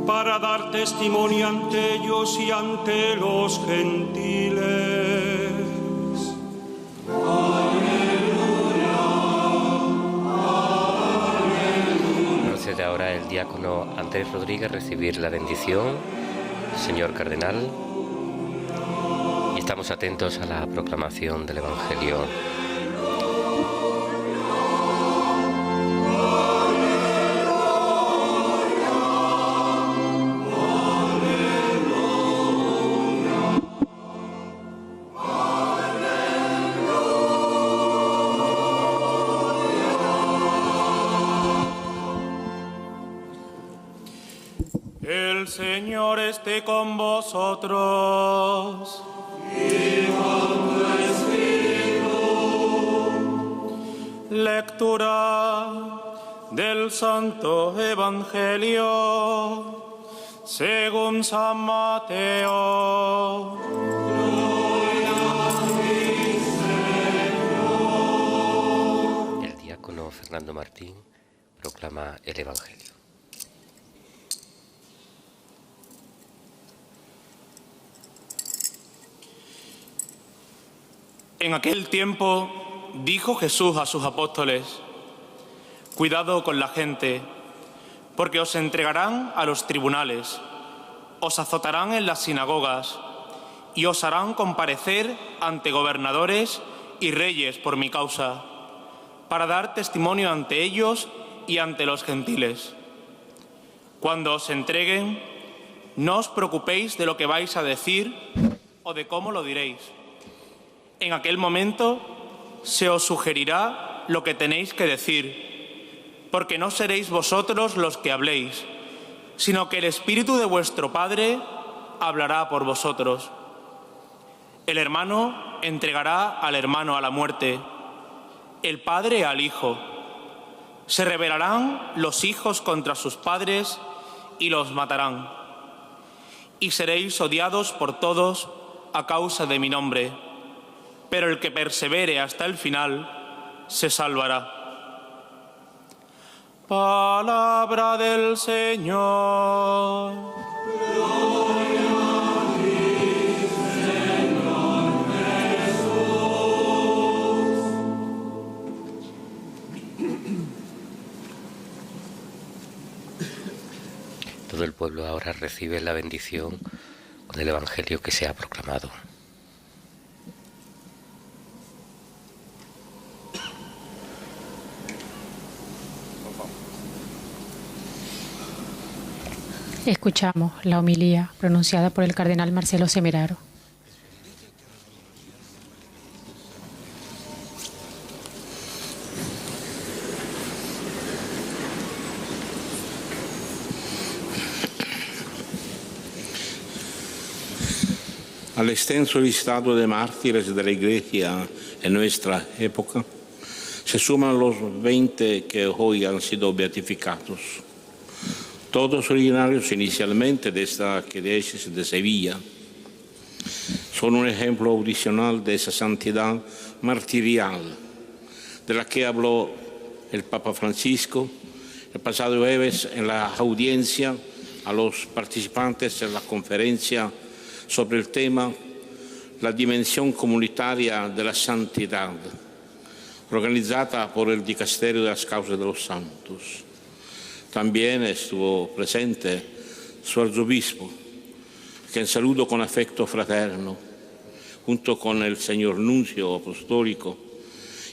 para dar testimonio ante ellos y ante los gentiles. Procede ahora el diácono Andrés Rodríguez recibir la bendición, señor cardenal, y estamos atentos a la proclamación del Evangelio. El Señor esté con vosotros. Y con tu espíritu. Lectura del Santo Evangelio según San Mateo. Gloria a ti, Señor. El diácono Fernando Martín proclama el Evangelio. En aquel tiempo dijo Jesús a sus apóstoles: cuidado con la gente, porque os entregarán a los tribunales, os azotarán en las sinagogas y os harán comparecer ante gobernadores y reyes por mi causa, para dar testimonio ante ellos y ante los gentiles. Cuando os entreguen, no os preocupéis de lo que vais a decir o de cómo lo diréis. En aquel momento se os sugerirá lo que tenéis que decir, porque no seréis vosotros los que habléis, sino que el Espíritu de vuestro Padre hablará por vosotros. El hermano entregará al hermano a la muerte, el padre al hijo. Se rebelarán los hijos contra sus padres y los matarán. Y seréis odiados por todos a causa de mi nombre. Pero el que persevere hasta el final se salvará. Palabra del Señor. Todo el pueblo ahora recibe la bendición con el Evangelio que se ha proclamado. Escuchamos la homilía pronunciada por el cardenal Marcelo Semeraro. Al extenso listado de mártires de la Iglesia en nuestra época se suman los 20 que hoy han sido beatificados, todos originarios inicialmente de esta arquidiócesis de Sevilla. Son un ejemplo audicional de esa santidad martirial de la que habló el Papa Francisco el pasado jueves en la audiencia a los participantes en la conferencia sobre el tema La dimensión comunitaria de la santidad, organizada por el Dicasterio de las Causas de los Santos. También estuvo presente su arzobispo, que saludo con afecto fraterno, junto con el señor nuncio apostólico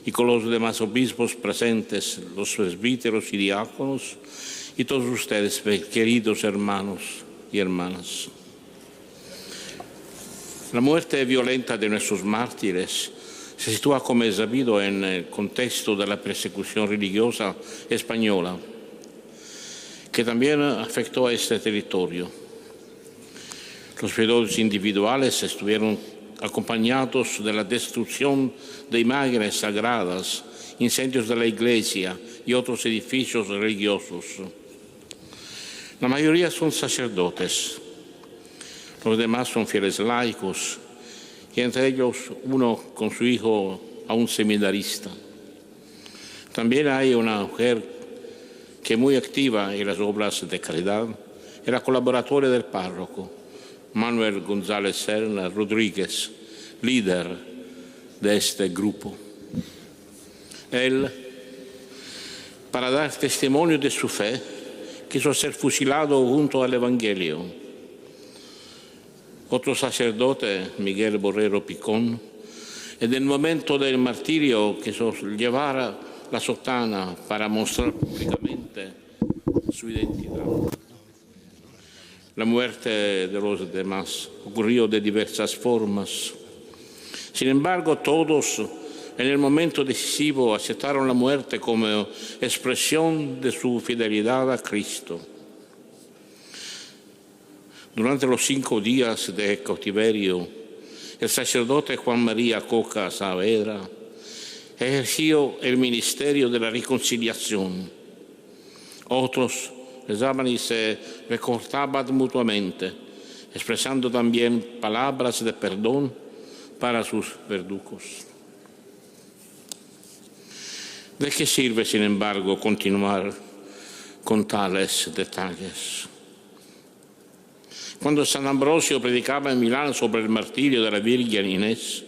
y con los demás obispos presentes, los presbíteros y diáconos, y todos ustedes, queridos hermanos y hermanas. La muerte violenta de nuestros mártires se sitúa, como es sabido, en el contexto de la persecución religiosa española, que también afectó a este territorio. Los periodos individuales estuvieron acompañados de la destrucción de imágenes sagradas, incendios de la iglesia y otros edificios religiosos. La mayoría son sacerdotes, los demás son fieles laicos, y entre ellos uno con su hijo aún seminarista. También hay una mujer que muy activa en las obras de caridad, era colaboradora del párroco, Manuel González Serna Rodríguez, líder de este grupo. Él, para dar testimonio de su fe, quiso ser fusilado junto al Evangelio. Otro sacerdote, Miguel Borrero Picón, en el momento del martirio quiso llevar la sotana para mostrar públicamente su identidad. La muerte de los demás ocurrió de diversas formas. Sin embargo, todos en el momento decisivo aceptaron la muerte como expresión de su fidelidad a Cristo. Durante los 5 días de cautiverio, el sacerdote Juan María Coca Saavedra ejerció el ministerio de la reconciliación. Otros rezaban y se recordaban mutuamente, expresando también palabras de perdón para sus verdugos. ¿De qué sirve, sin embargo, continuar con tales detalles? Cuando San Ambrosio predicaba en Milán sobre el martirio de la Virgen Inés,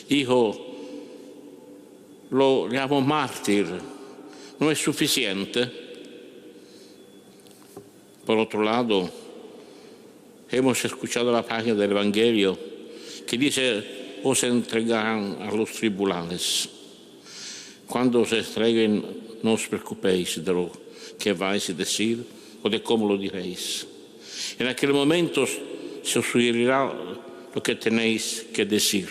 dijo: lo llamo mártir, no es suficiente. Por otro lado, hemos escuchado la página del Evangelio que dice: os entregarán a los tribunales. Cuando os entreguen, no os preocupéis de lo que vais a decir o de cómo lo diréis. En aquel momento se os sugerirá lo que tenéis que decir.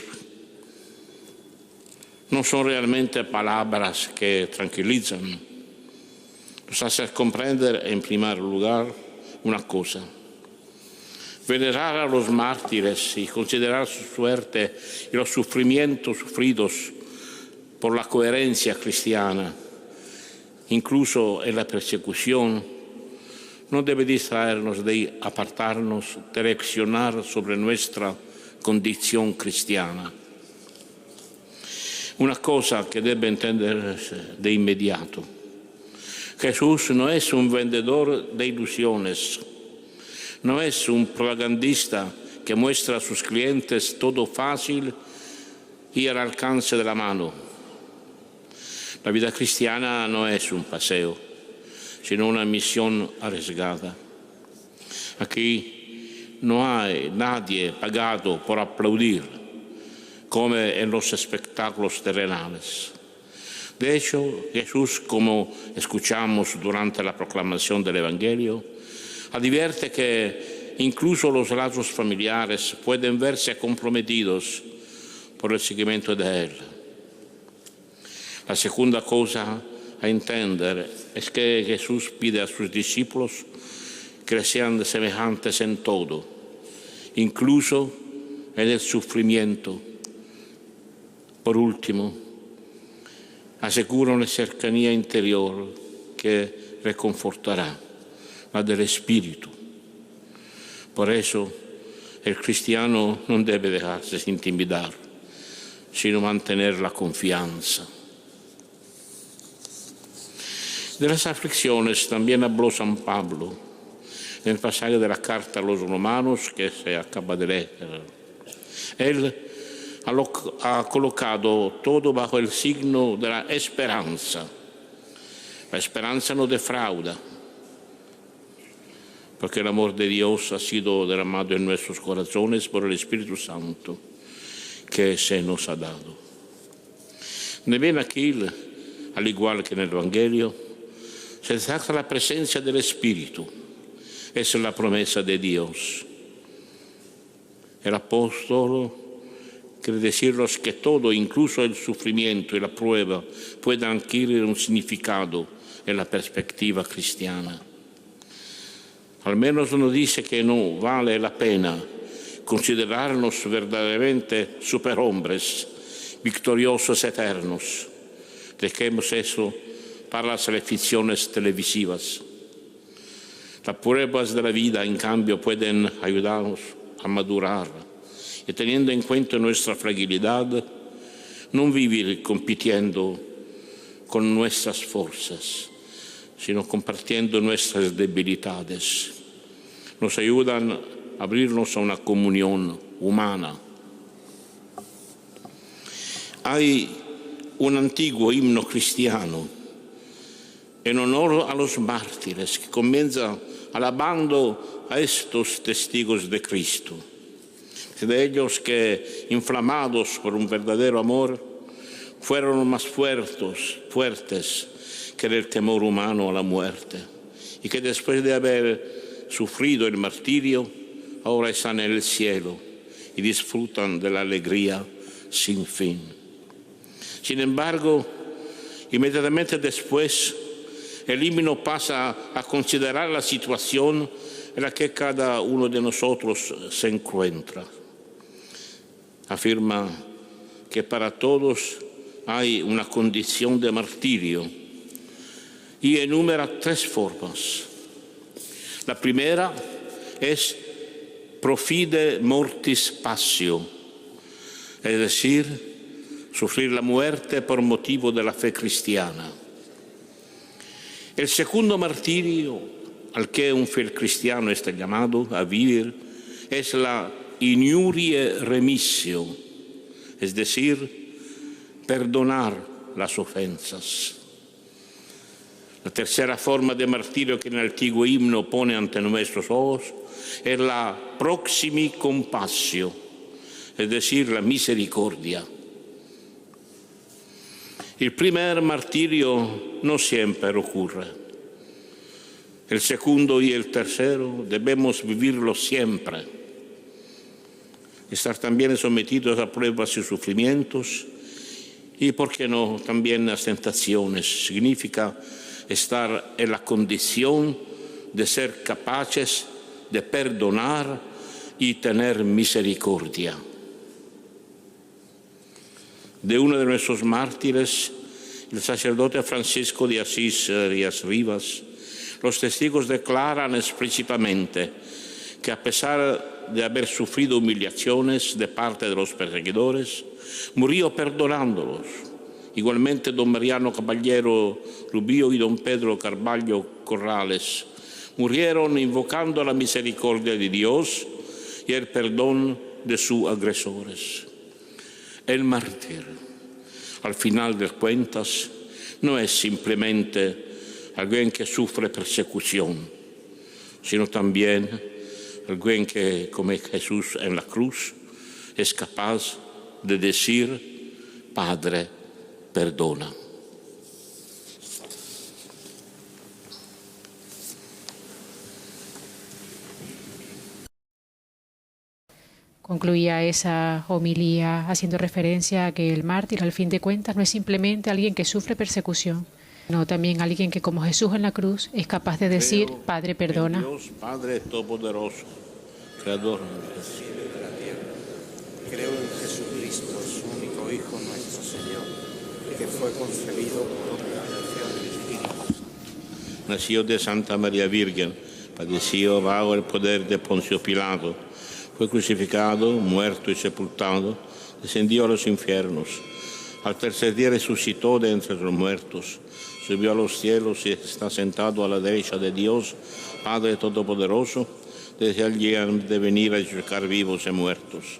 No son realmente palabras que tranquilizan. Nos hace comprender, en primer lugar, una cosa: venerar a los mártires y considerar su suerte y los sufrimientos sufridos por la coherencia cristiana, incluso en la persecución, no debe distraernos de apartarnos de reflexionar sobre nuestra condición cristiana. Una cosa que debe entenderse de inmediato: Jesús no es un vendedor de ilusiones, no es un propagandista que muestra a sus clientes todo fácil y al alcance de la mano. La vida cristiana no es un paseo, sino una misión arriesgada. Aquí no hay nadie pagado por aplaudir, como en los espectáculos terrenales. De hecho, Jesús, como escuchamos durante la proclamación del Evangelio, advierte que incluso los lazos familiares pueden verse comprometidos por el seguimiento de Él. La segunda cosa a entender es que Jesús pide a sus discípulos que sean semejantes en todo, incluso en el sufrimiento. Por último, asegura una cercanía interior que reconfortará, la del Espíritu. Por eso, el cristiano no debe dejarse intimidar, sino mantener la confianza. De las aflicciones también habló San Pablo en el pasaje de la carta a los romanos que se acaba de leer. Él ha colocado todo bajo el signo de la esperanza. La esperanza no defrauda, porque el amor de Dios ha sido derramado en nuestros corazones por el Espíritu Santo que se nos ha dado. También aquí, al igual que en el Evangelio, se destaca la presencia del Espíritu. Esa es la promesa de Dios. El apóstol quiere decirnos que todo, incluso el sufrimiento y la prueba, pueden adquirir un significado en la perspectiva cristiana. Al menos nos dice que no vale la pena considerarnos verdaderamente superhombres, victoriosos eternos. Dejemos eso para las ficciones televisivas. Las pruebas de la vida, en cambio, pueden ayudarnos a madurar y, teniendo en cuenta nuestra fragilidad, no vivir compitiendo con nuestras fuerzas, sino compartiendo nuestras debilidades. Nos ayudan a abrirnos a una comunión humana. Hay un antiguo himno cristiano en honor a los mártires que comienza alabando a estos testigos de Cristo, de ellos que, inflamados por un verdadero amor, fueron más fuertes que el temor humano a la muerte, y que después de haber sufrido el martirio, ahora están en el cielo y disfrutan de la alegría sin fin. Sin embargo, inmediatamente después, el himno pasa a considerar la situación en la que cada uno de nosotros se encuentra. Afirma que para todos hay una condición de martirio y enumera 3 formas. La primera es pro fide mortis passio, es decir, sufrir la muerte por motivo de la fe cristiana. El segundo martirio al que un fiel cristiano está llamado a vivir es la iniurie remissio, es decir, perdonar las ofensas. La tercera forma de martirio que el antiguo himno pone ante nuestros ojos es la proximi compassio, es decir, la misericordia. El primer martirio no siempre ocurre. El segundo y el tercero debemos vivirlo siempre. Estar también sometidos a pruebas y sufrimientos y, ¿por qué no?, también las tentaciones. Significa estar en la condición de ser capaces de perdonar y tener misericordia. De uno de nuestros mártires, el sacerdote Francisco de Asís Rías Rivas, los testigos declaran explícitamente que, a pesar de haber sufrido humillaciones de parte de los perseguidores, murió perdonándolos Igualmente don Mariano Caballero Rubio y don Pedro Carvalho Corrales murieron invocando la misericordia de Dios y el perdón de sus agresores. El mártir, al final de cuentas, no es simplemente alguien que sufre persecución, sino también alguien que, como Jesús en la cruz, es capaz de decir: Padre, perdona. Concluía esa homilía haciendo referencia a que el mártir, al fin de cuentas, no es simplemente alguien que sufre persecución, sino también alguien que, como Jesús en la cruz, es capaz de decir: Padre, perdona. Dios, Padre Todopoderoso, Creador del cielo y de la tierra. Creo en Jesucristo, su único Hijo, nuestro Señor, que fue concebido por la oración del Espíritu Santo. Nació de Santa María Virgen, padeció bajo el poder de Poncio Pilato, fue crucificado, muerto y sepultado, descendió a los infiernos. Al tercer día resucitó de entre los muertos, subió a los cielos y está sentado a la derecha de Dios, Padre Todopoderoso. Desde allí han de venir a juzgar vivos y muertos.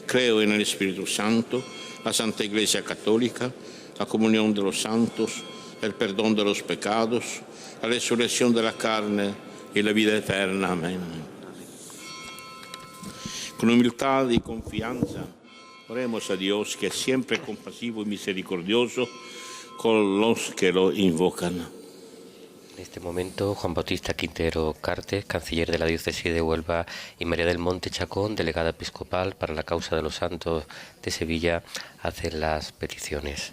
Creo en el Espíritu Santo, la Santa Iglesia Católica, la comunión de los santos, el perdón de los pecados, la resurrección de la carne y la vida eterna. Amén. Con humildad y confianza, oremos a Dios, que es siempre compasivo y misericordioso con los que lo invocan. En este momento, Juan Bautista Quintero Cartes, canciller de la Diócesis de Huelva, y María del Monte Chacón, delegada episcopal para la causa de los santos de Sevilla, hacen las peticiones.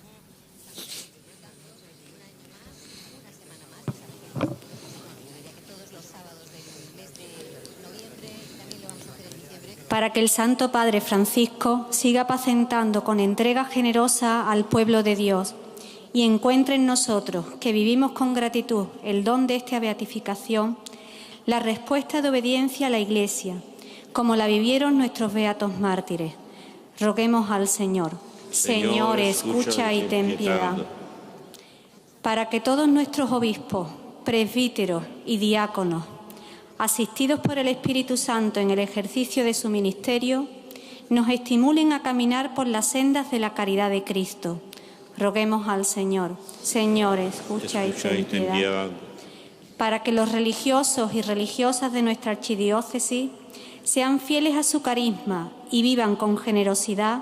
Para que el Santo Padre Francisco siga apacentando con entrega generosa al pueblo de Dios y encuentre en nosotros, que vivimos con gratitud el don de esta beatificación, la respuesta de obediencia a la Iglesia, como la vivieron nuestros beatos mártires. Roguemos al Señor. Señor, escucha y ten piedad. Para que todos nuestros obispos, presbíteros y diáconos, asistidos por el Espíritu Santo en el ejercicio de su ministerio, nos estimulen a caminar por las sendas de la caridad de Cristo. Roguemos al Señor. Señor, escucha y ten piedad. Para que los religiosos y religiosas de nuestra archidiócesis sean fieles a su carisma y vivan con generosidad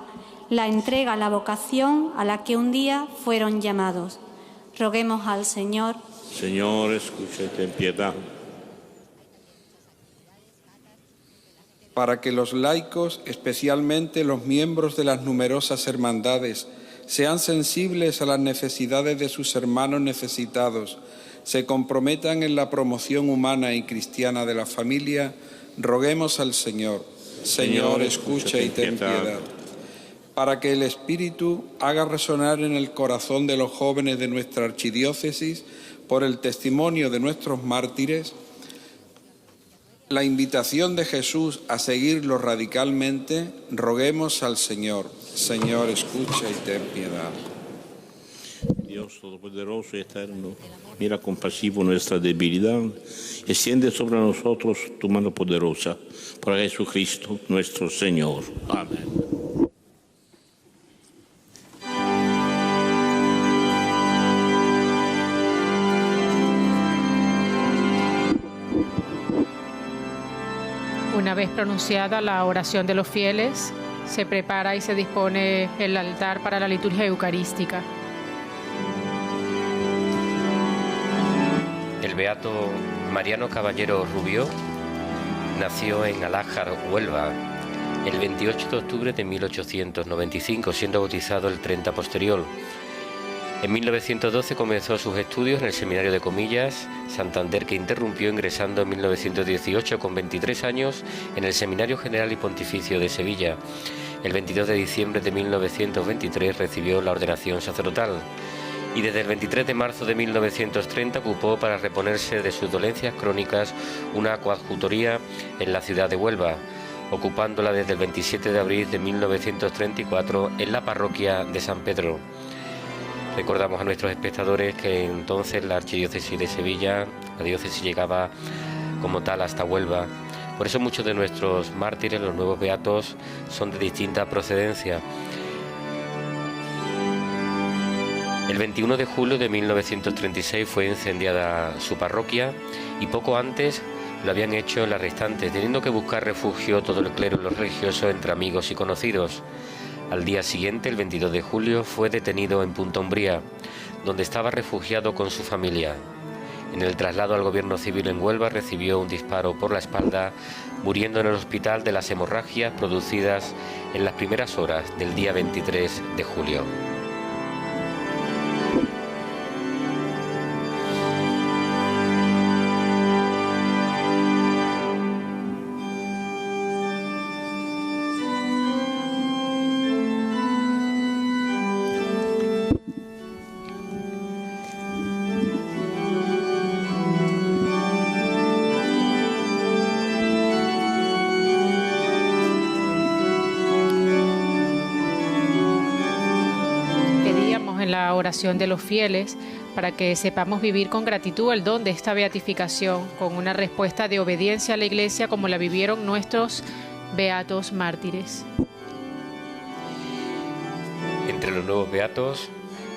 la entrega a la vocación a la que un día fueron llamados. Roguemos al Señor. Señor, escucha y ten piedad. Para que los laicos, especialmente los miembros de las numerosas hermandades, sean sensibles a las necesidades de sus hermanos necesitados, se comprometan en la promoción humana y cristiana de la familia, roguemos al Señor. Señor, escucha y ten piedad. Para que el Espíritu haga resonar en el corazón de los jóvenes de nuestra archidiócesis, por el testimonio de nuestros mártires, la invitación de Jesús a seguirlo radicalmente, roguemos al Señor. Señor, escucha y ten piedad. Dios Todopoderoso y Eterno, mira compasivo nuestra debilidad y extiende sobre nosotros tu mano poderosa. Por Jesucristo nuestro Señor. Amén. Una vez pronunciada la oración de los fieles, se prepara y se dispone el altar para la liturgia eucarística. El beato Mariano Caballero Rubio nació en Alájar, Huelva, el 28 de octubre de 1895, siendo bautizado el 30 posterior. En 1912 comenzó sus estudios en el Seminario de Comillas, Santander, que interrumpió ingresando en 1918 con 23 años en el Seminario General y Pontificio de Sevilla. El 22 de diciembre de 1923 recibió la ordenación sacerdotal y desde el 23 de marzo de 1930 ocupó, para reponerse de sus dolencias crónicas, una coadjutoría en la ciudad de Huelva, ocupándola desde el 27 de abril de 1934 en la parroquia de San Pedro. Recordamos a nuestros espectadores que entonces la Archidiócesis de Sevilla, la diócesis llegaba como tal hasta Huelva. Por eso muchos de nuestros mártires, los nuevos beatos, son de distinta procedencia. El 21 de julio de 1936 fue incendiada su parroquia y poco antes lo habían hecho en las restantes, teniendo que buscar refugio todo el clero y los religiosos entre amigos y conocidos. Al día siguiente, el 22 de julio, fue detenido en Punta Umbría, donde estaba refugiado con su familia. En el traslado al gobierno civil en Huelva recibió un disparo por la espalda, muriendo en el hospital de las hemorragias producidas en las primeras horas del día 23 de julio. Oración de los fieles para que sepamos vivir con gratitud el don de esta beatificación, con una respuesta de obediencia a la Iglesia como la vivieron nuestros beatos mártires. Entre los nuevos beatos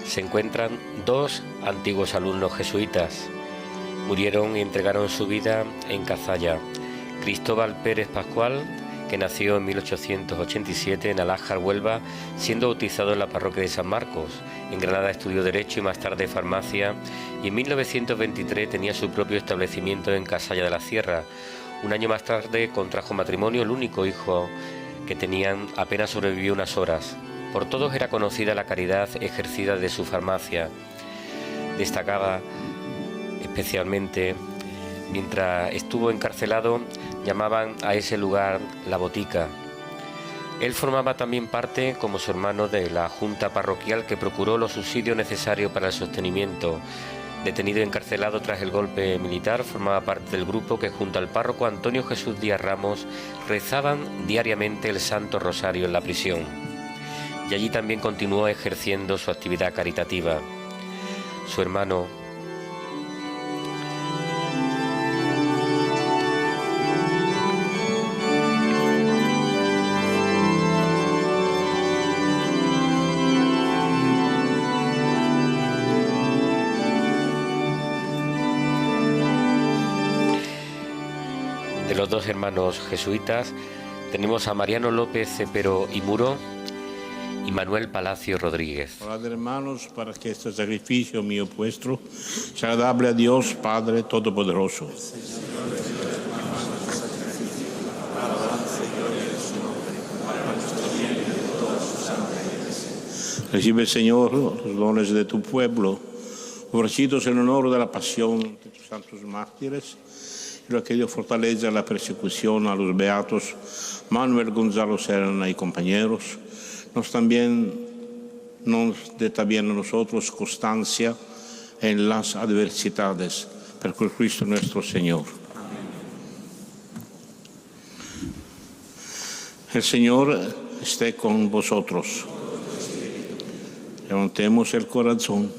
se encuentran dos antiguos alumnos jesuitas. Murieron y entregaron su vida en Cazalla. Cristóbal Pérez Pascual, que nació en 1887 en Alájar, Huelva, siendo bautizado en la parroquia de San Marcos. En Granada estudió Derecho y más tarde Farmacia, y en 1923 tenía su propio establecimiento en Casalla de la Sierra. Un año más tarde contrajo matrimonio, el único hijo que tenían apenas sobrevivió unas horas. Por todos era conocida la caridad ejercida de su farmacia. Destacaba especialmente, mientras estuvo encarcelado, llamaban a ese lugar La Botica. Él formaba también parte, como su hermano, de la junta parroquial que procuró los subsidios necesarios para el sostenimiento. Detenido y encarcelado tras el golpe militar, formaba parte del grupo que junto al párroco Antonio Jesús Díaz Ramos rezaban diariamente el Santo Rosario en la prisión. Y allí también continuó ejerciendo su actividad caritativa. Su hermano de los dos hermanos jesuitas tenemos a Mariano López Cepero y Muro y Manuel Palacio Rodríguez. Orad, hermanos, para que este sacrificio mío vuestro sea agradable a Dios Padre Todopoderoso. Recibe, Señor, los dones de tu pueblo, ofrecidos en honor de la pasión de tus santos mártires, y lo que Dios fortalece la persecución a los beatos Manuel Gonzalo Serna y compañeros, nos dé también a nosotros constancia en las adversidades, por Cristo nuestro Señor. El Señor esté con vosotros. Levantemos el corazón.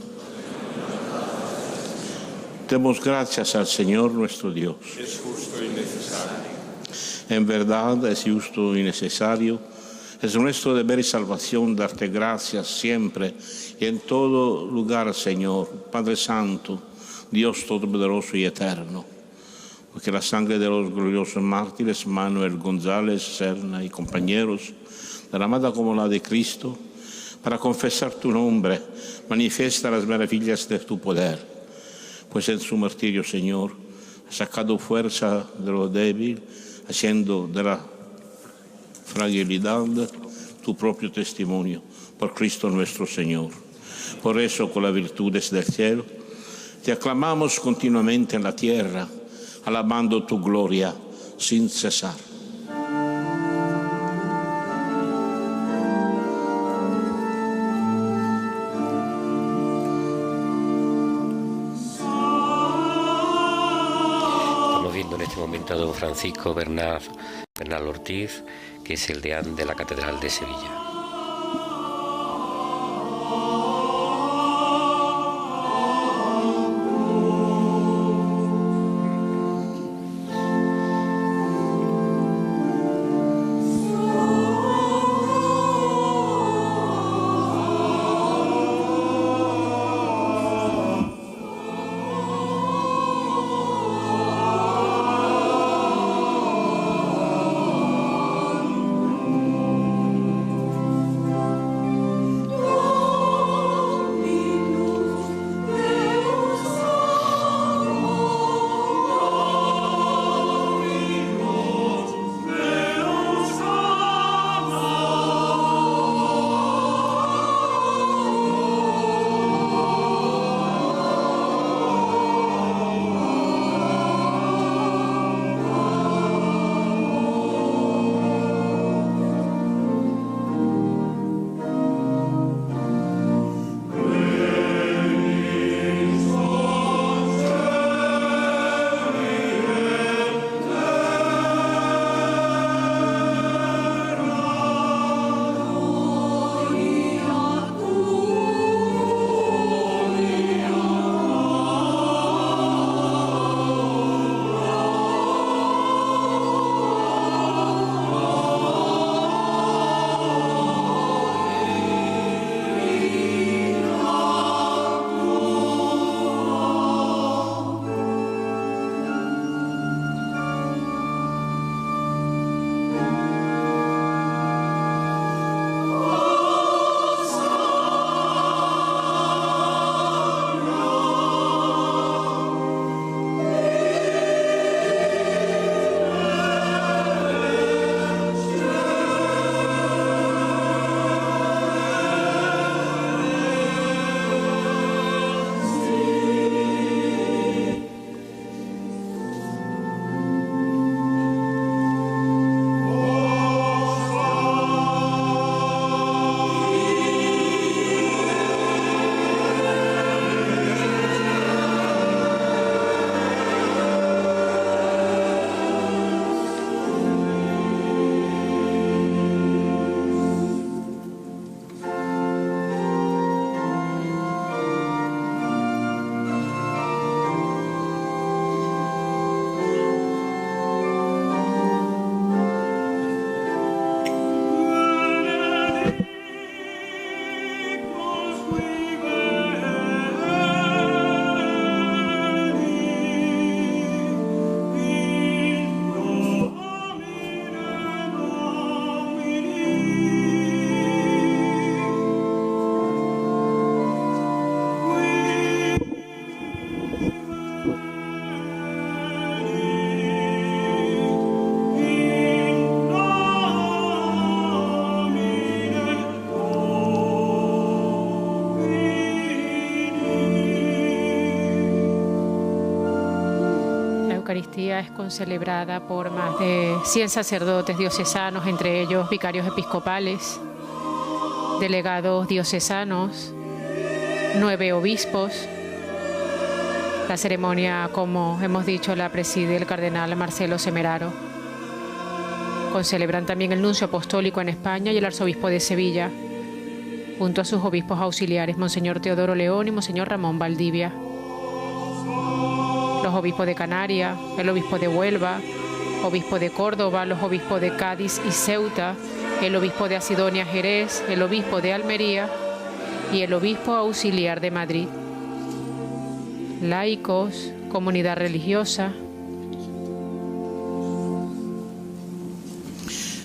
Demos gracias al Señor nuestro Dios. Es justo y necesario. En verdad es justo y necesario. Es nuestro deber y salvación darte gracias siempre y en todo lugar, Señor, Padre Santo, Dios Todopoderoso y Eterno. Porque la sangre de los gloriosos mártires Manuel González Serna y compañeros, derramada como la de Cristo, para confesar tu nombre, manifiesta las maravillas de tu poder. Pues en su martirio, Señor, ha sacado fuerza de lo débil, haciendo de la fragilidad tu propio testimonio, por Cristo nuestro Señor. Por eso, con las virtudes del cielo, te aclamamos continuamente en la tierra, alabando tu gloria sin cesar. En este momento a don Francisco Bernal Ortiz, que es el deán de la Catedral de Sevilla. Eucaristía es concelebrada por más de 100 sacerdotes diocesanos, entre ellos vicarios episcopales, delegados diocesanos, 9 obispos. La ceremonia, como hemos dicho, la preside el cardenal Marcelo Semeraro. Concelebran también el nuncio apostólico en España y el arzobispo de Sevilla, junto a sus obispos auxiliares, Monseñor Teodoro León y Monseñor Ramón Valdivia. Los obispos de Canarias, el obispo de Huelva, obispo de Córdoba, los obispos de Cádiz y Ceuta, el obispo de Asidonia Jerez, el obispo de Almería y el obispo auxiliar de Madrid. Laicos, comunidad religiosa.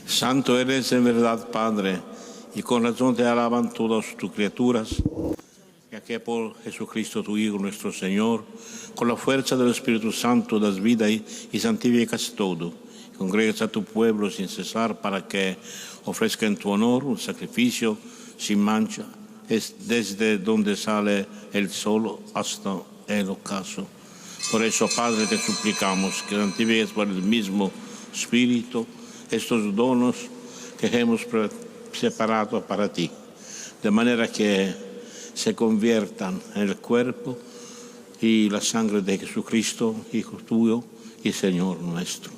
Santo eres en verdad, Padre, y con razón te alaban todas tus criaturas, ya que por Jesucristo, tu Hijo, nuestro Señor, con la fuerza del Espíritu Santo das vida y santificas todo. Congregas a tu pueblo sin cesar para que ofrezca en tu honor un sacrificio sin mancha, es desde donde sale el sol hasta el ocaso. Por eso, Padre, te suplicamos que santifiques por el mismo Espíritu estos donos que hemos separado para ti, de manera que se conviertan en el cuerpo y la sangre de Jesucristo, Hijo tuyo y Señor nuestro,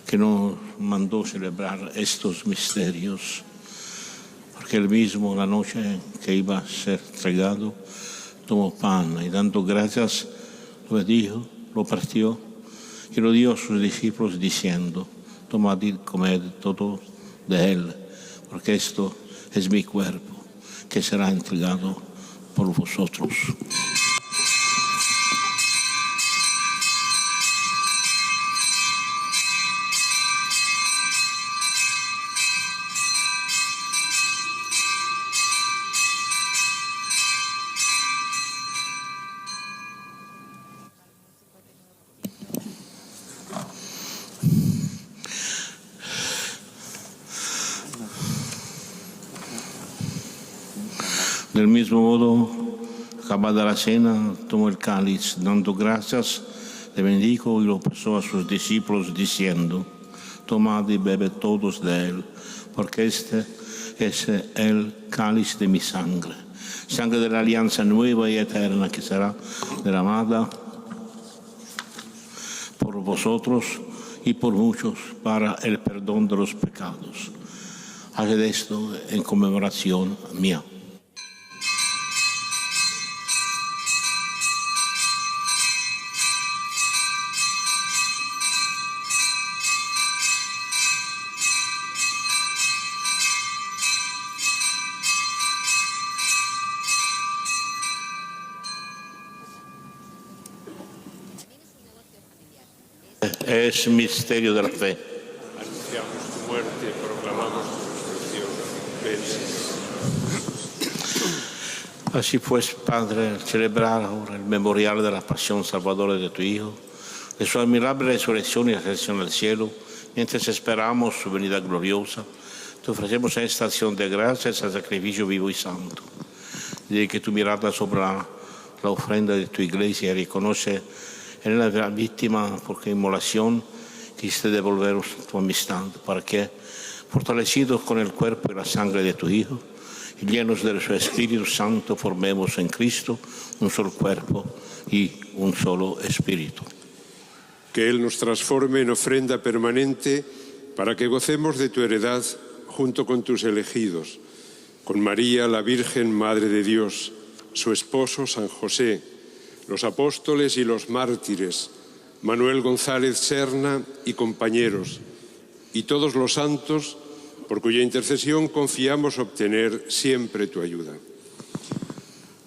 que nos mandó celebrar estos misterios, porque él mismo, la noche en que iba a ser entregado, tomó pan y dando gracias, lo bendijo, lo partió y lo dio a sus discípulos diciendo: tomad y comed todo de él, porque esto es mi cuerpo, que será entregado por vosotros. Del mismo modo, acabada la cena, tomó el cáliz, dando gracias, le bendijo y lo pasó a sus discípulos diciendo: tomad y bebed todos de él, porque este es el cáliz de mi sangre, sangre de la alianza nueva y eterna que será derramada por vosotros y por muchos para el perdón de los pecados. Haced esto en conmemoración mía. Es misterio de la fe. Anunciamos tu muerte, proclamamos tu resurrección. Ven, Así pues, Padre, celebrar ahora el memorial de la pasión salvadora de tu Hijo, de su admirable resurrección y ascensión al cielo, mientras esperamos su venida gloriosa, te ofrecemos esta acción de gracias al sacrificio vivo y santo. De que tu mirada sobre la ofrenda de tu iglesia reconoce en la víctima por inmolación quisiste devolveros tu amistad, para que, fortalecidos con el cuerpo y la sangre de tu Hijo, y llenos de su Espíritu Santo, formemos en Cristo un solo cuerpo y un solo espíritu. Que Él nos transforme en ofrenda permanente para que gocemos de tu heredad junto con tus elegidos, con María, la Virgen Madre de Dios, su esposo San José, los apóstoles y los mártires, Manuel González Serna y compañeros, y todos los santos, por cuya intercesión confiamos obtener siempre tu ayuda.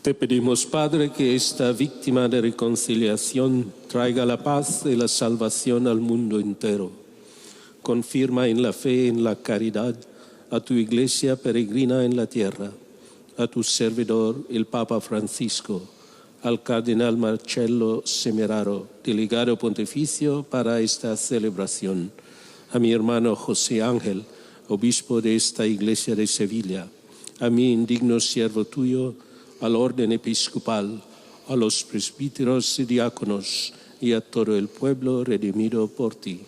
Te pedimos, Padre, que esta víctima de reconciliación traiga la paz y la salvación al mundo entero. Confirma en la fe y en la caridad a tu Iglesia peregrina en la tierra, a tu servidor, el Papa Francisco, al Cardenal Marcelo Semeraro, delegado pontificio para esta celebración, a mi hermano José Ángel, obispo de esta Iglesia de Sevilla, a mi indigno siervo tuyo, al orden episcopal, a los presbíteros y diáconos, y a todo el pueblo redimido por ti.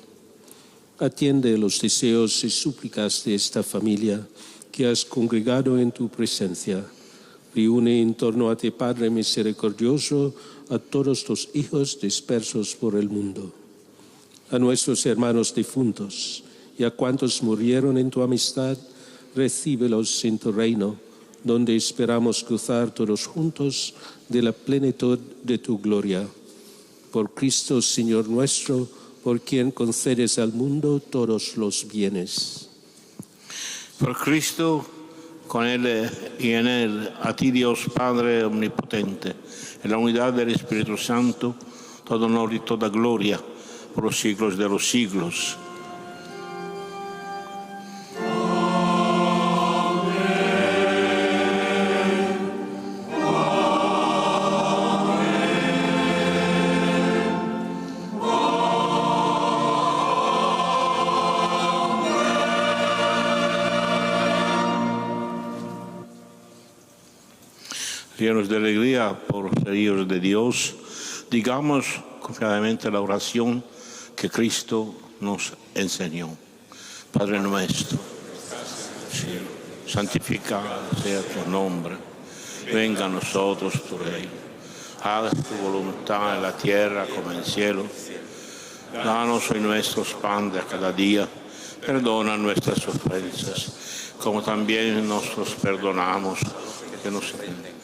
Atiende los deseos y súplicas de esta familia que has congregado en tu presencia. Reúne en torno a ti, Padre misericordioso, a todos tus hijos dispersos por el mundo. A nuestros hermanos difuntos y a cuantos murieron en tu amistad, recíbelos en tu reino, donde esperamos gozar todos juntos de la plenitud de tu gloria. Por Cristo, Señor nuestro, por quien concedes al mundo todos los bienes. Por Cristo, con Él y en Él, a ti Dios Padre Omnipotente, en la unidad del Espíritu Santo, todo honor y toda gloria por los siglos de los siglos. Llenos de alegría por ser hijos de Dios, digamos confiadamente la oración que Cristo nos enseñó. Padre nuestro, santificado sea tu nombre, venga a nosotros tu reino, hagas tu voluntad en la tierra como en el cielo. Danos hoy nuestros pan de cada día, perdona nuestras ofensas, como también nosotros perdonamos que nos ofenden.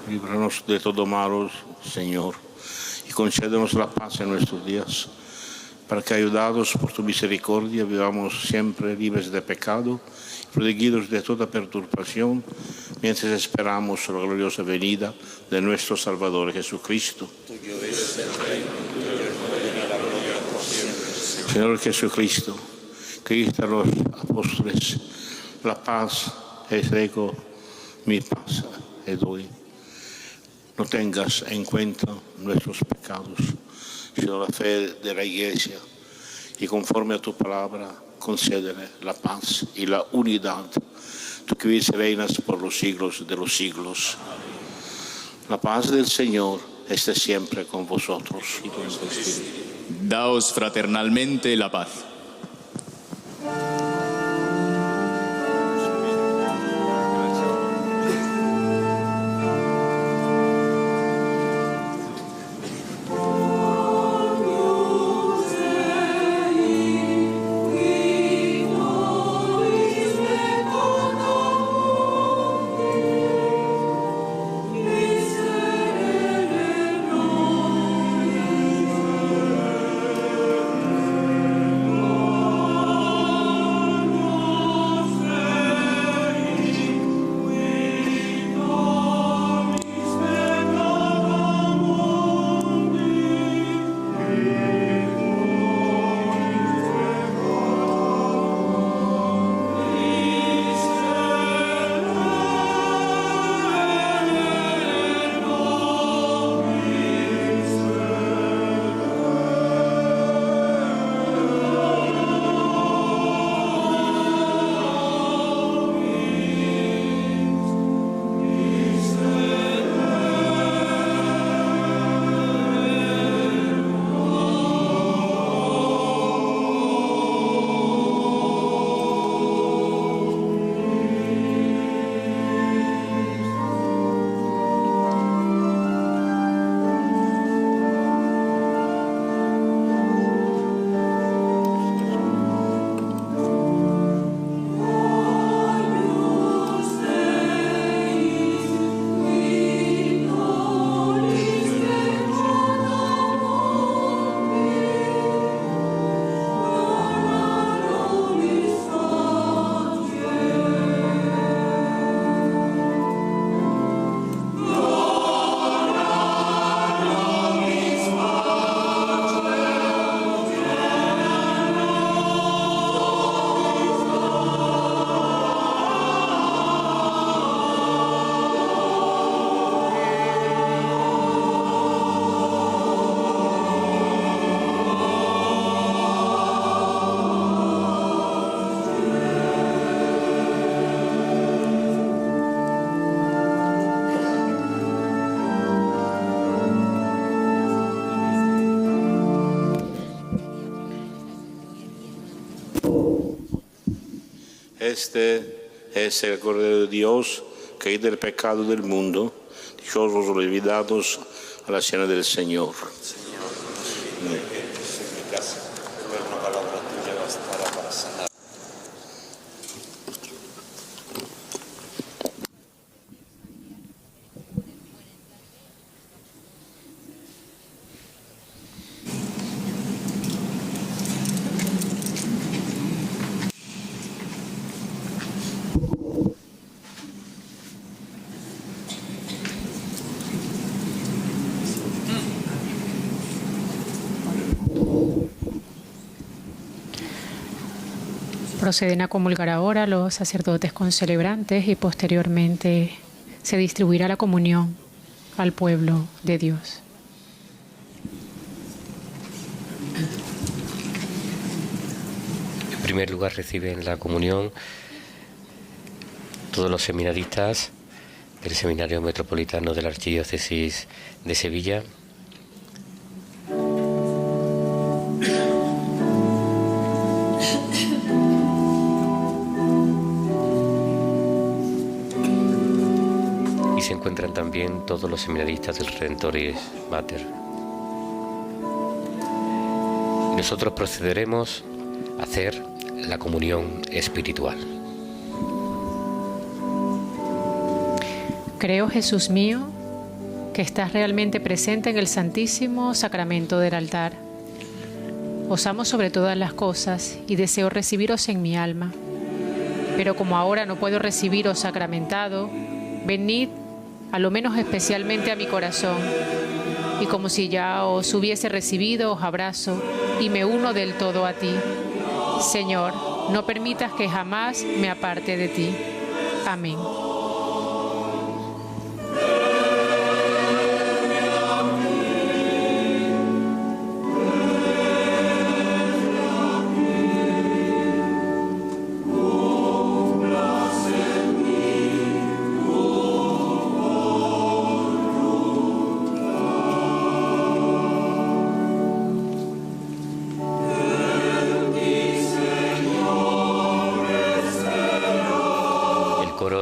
Líbranos de todo malo, Señor, y concédenos la paz en nuestros días, para que, ayudados por tu misericordia, vivamos siempre libres de pecado, protegidos de toda perturbación, mientras esperamos la gloriosa venida de nuestro Salvador Jesucristo. Señor Jesucristo, que dijiste a los apóstoles: la paz es dejo, mi paz te doy. No tengas en cuenta nuestros pecados, sino la fe de la Iglesia, y conforme a tu palabra, concédele la paz y la unidad, tú que vives y reinas por los siglos de los siglos. La paz del Señor esté siempre con vosotros. Daos fraternalmente la paz. Este es el Cordero de Dios que quita el pecado del mundo. Dichosos los invitados a la cena del Señor. Proceden a comulgar ahora los sacerdotes concelebrantes y posteriormente se distribuirá la comunión al pueblo de Dios. En primer lugar reciben la comunión todos los seminaristas del Seminario Metropolitano de la Archidiócesis de Sevilla. Y se encuentran también todos los seminaristas del Redentoris Mater. Y nosotros procederemos a hacer la comunión espiritual. Creo, Jesús mío, que estás realmente presente en el Santísimo Sacramento del altar. Os amo sobre todas las cosas y deseo recibiros en mi alma. Pero como ahora no puedo recibiros sacramentado, venid a lo menos especialmente a mi corazón, y como si ya os hubiese recibido, os abrazo y me uno del todo a ti. Señor, no permitas que jamás me aparte de ti. Amén.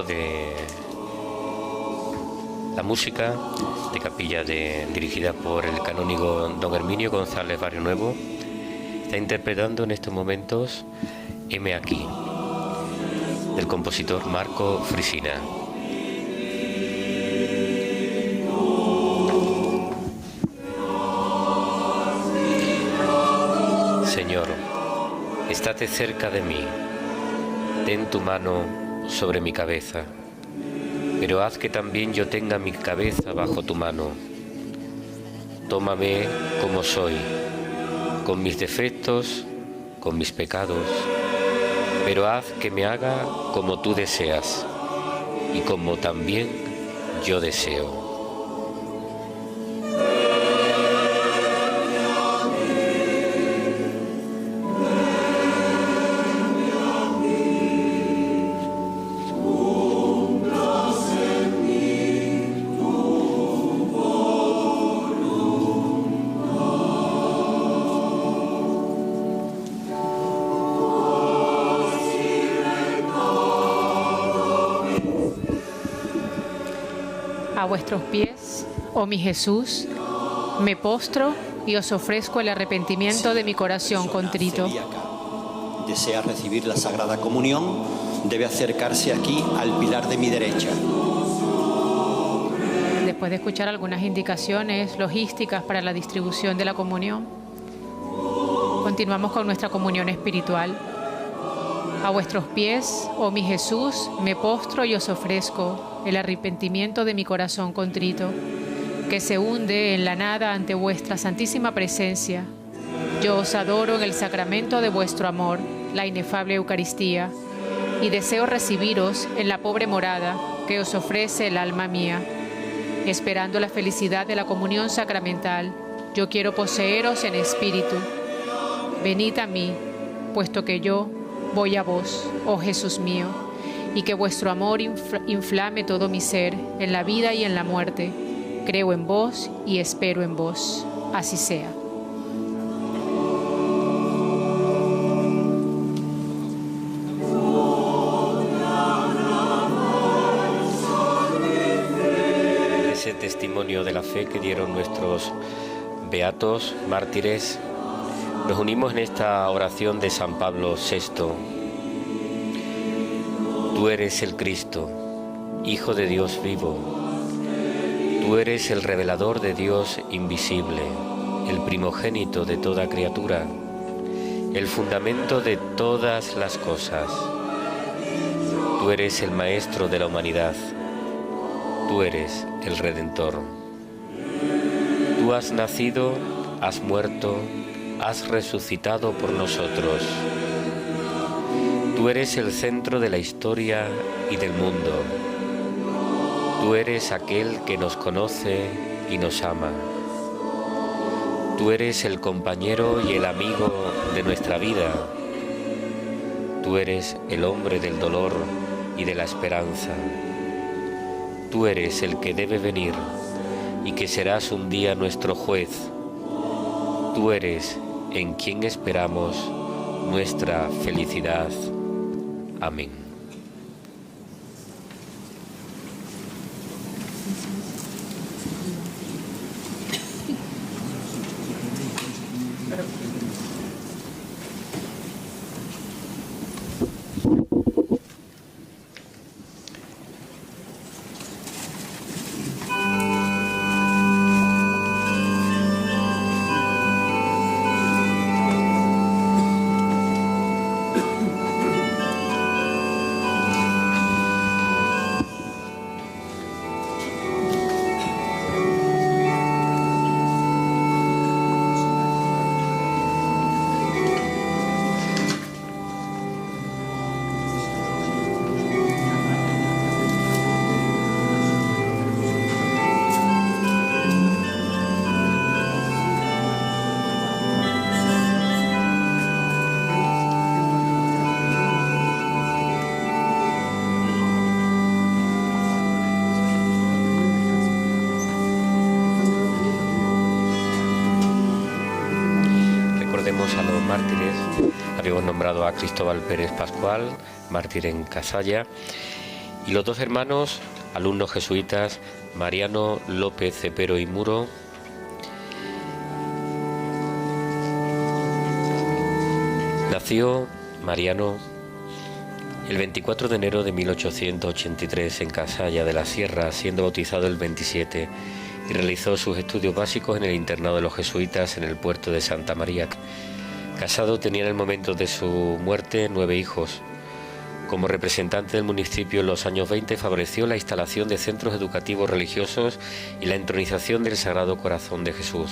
De la música de capilla dirigida por el canónigo don Herminio González Barrio Nuevo está interpretando en estos momentos Heme aquí, del compositor Marco Frisina. Señor, estate cerca de mí, ten tu mano sobre mi cabeza, pero haz que también yo tenga mi cabeza bajo tu mano. Tómame como soy, con mis defectos, con mis pecados, pero haz que me haga como tú deseas y como también yo deseo. A vuestros pies, oh mi Jesús, me postro y os ofrezco el arrepentimiento de mi corazón contrito. Desea recibir la Sagrada Comunión, debe acercarse aquí al pilar de mi derecha. Después de escuchar algunas indicaciones logísticas para la distribución de la comunión, continuamos con nuestra comunión espiritual. A vuestros pies, oh mi Jesús, me postro y os ofrezco el arrepentimiento de mi corazón contrito, que se hunde en la nada ante vuestra santísima presencia. Yo os adoro en el sacramento de vuestro amor, la inefable Eucaristía, y deseo recibiros en la pobre morada que os ofrece el alma mía. Esperando la felicidad de la comunión sacramental, yo quiero poseeros en espíritu. Venid a mí, puesto que yo voy a vos, oh Jesús mío, y que vuestro amor inflame todo mi ser, en la vida y en la muerte. Creo en vos y espero en vos. Así sea. testimonio de la fe que dieron nuestros beatos mártires, nos unimos en esta oración de San Pablo VI. Tú eres el Cristo, Hijo de Dios vivo. Tú eres el revelador de Dios invisible, el primogénito de toda criatura, el fundamento de todas las cosas. Tú eres el Maestro de la humanidad. Tú eres el Redentor. Tú has nacido, has muerto, has resucitado por nosotros. Tú eres el centro de la historia y del mundo. Tú eres aquel que nos conoce y nos ama. Tú eres el compañero y el amigo de nuestra vida. Tú eres el hombre del dolor y de la esperanza. Tú eres el que debe venir y que serás un día nuestro juez. Tú eres en quien esperamos nuestra felicidad. Amén. A los mártires, habíamos nombrado a Cristóbal Pérez Pascual, mártir en Casalla, y los dos hermanos, alumnos jesuitas, Mariano López Cepero y Muro, nació Mariano el 24 de enero de 1883 en Casalla de la Sierra, siendo bautizado el 27, y realizó sus estudios básicos en el internado de los jesuitas en el puerto de Santa María. Casado, tenía en el momento de su muerte 9 hijos. Como representante del municipio en los años 20 favoreció la instalación de centros educativos religiosos y la entronización del Sagrado Corazón de Jesús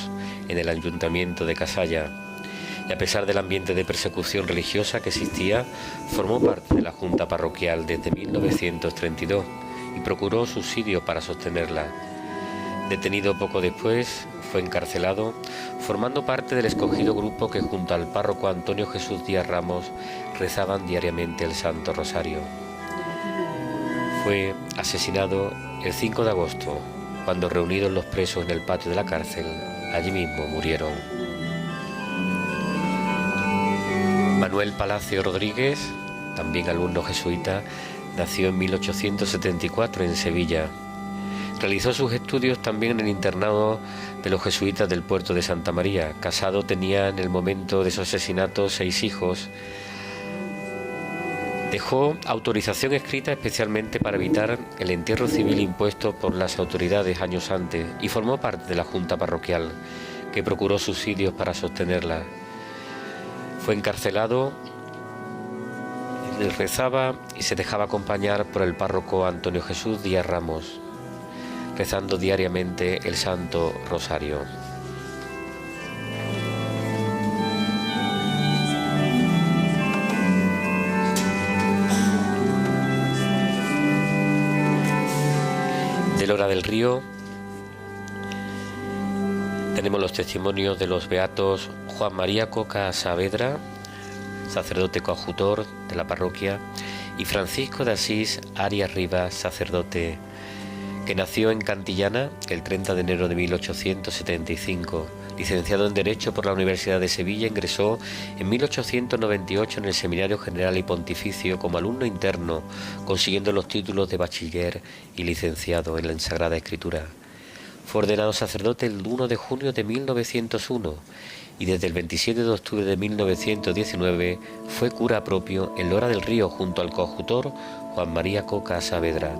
en el Ayuntamiento de Casalla. Y a pesar del ambiente de persecución religiosa que existía, formó parte de la Junta Parroquial desde 1932 y procuró subsidios para sostenerla. Detenido poco después, fue encarcelado, formando parte del escogido grupo que junto al párroco Antonio Jesús Díaz Ramos rezaban diariamente el Santo Rosario. Fue asesinado el 5 de agosto, cuando reunidos los presos en el patio de la cárcel, allí mismo murieron. Manuel Palacio Rodríguez, también alumno jesuita, nació en 1874 en Sevilla. Realizó sus estudios también en el internado de los jesuitas del puerto de Santa María. Casado, tenía en el momento de su asesinato 6 hijos. Dejó autorización escrita especialmente para evitar el entierro civil impuesto por las autoridades años antes y formó parte de la Junta Parroquial, que procuró subsidios para sostenerla. Fue encarcelado, rezaba y se dejaba acompañar por el párroco Antonio Jesús Díaz Ramos, rezando diariamente el Santo Rosario. De Lora del Río tenemos los testimonios de los beatos Juan María Coca Saavedra, sacerdote coadjutor de la parroquia, y Francisco de Asís Arias Rivas, sacerdote, que nació en Cantillana el 30 de enero de 1875. Licenciado en Derecho por la Universidad de Sevilla, ingresó en 1898 en el Seminario General y Pontificio como alumno interno, consiguiendo los títulos de bachiller y licenciado en la Sagrada Escritura. Fue ordenado sacerdote el 1 de junio de 1901 y desde el 27 de octubre de 1919 fue cura propio en Lora del Río junto al coadjutor Juan María Coca Saavedra.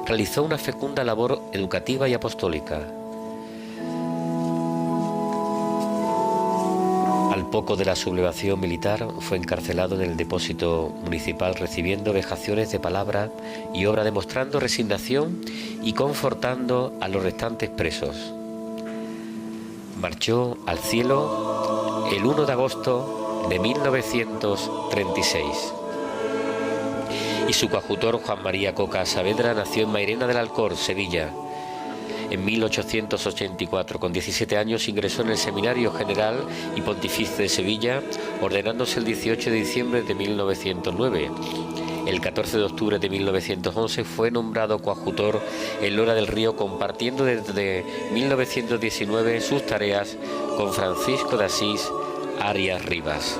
Realizó una fecunda labor educativa y apostólica. Al poco de la sublevación militar fue encarcelado en el depósito municipal recibiendo vejaciones de palabra y obra, demostrando resignación y confortando a los restantes presos. Marchó al cielo el 1 de agosto de 1936. Y su coadjutor Juan María Coca Saavedra nació en Mairena del Alcor, Sevilla. En 1884, con 17 años, ingresó en el Seminario General y Pontificio de Sevilla, ordenándose el 18 de diciembre de 1909. El 14 de octubre de 1911 fue nombrado coadjutor en Lora del Río, compartiendo desde 1919 sus tareas con Francisco de Asís Arias Rivas.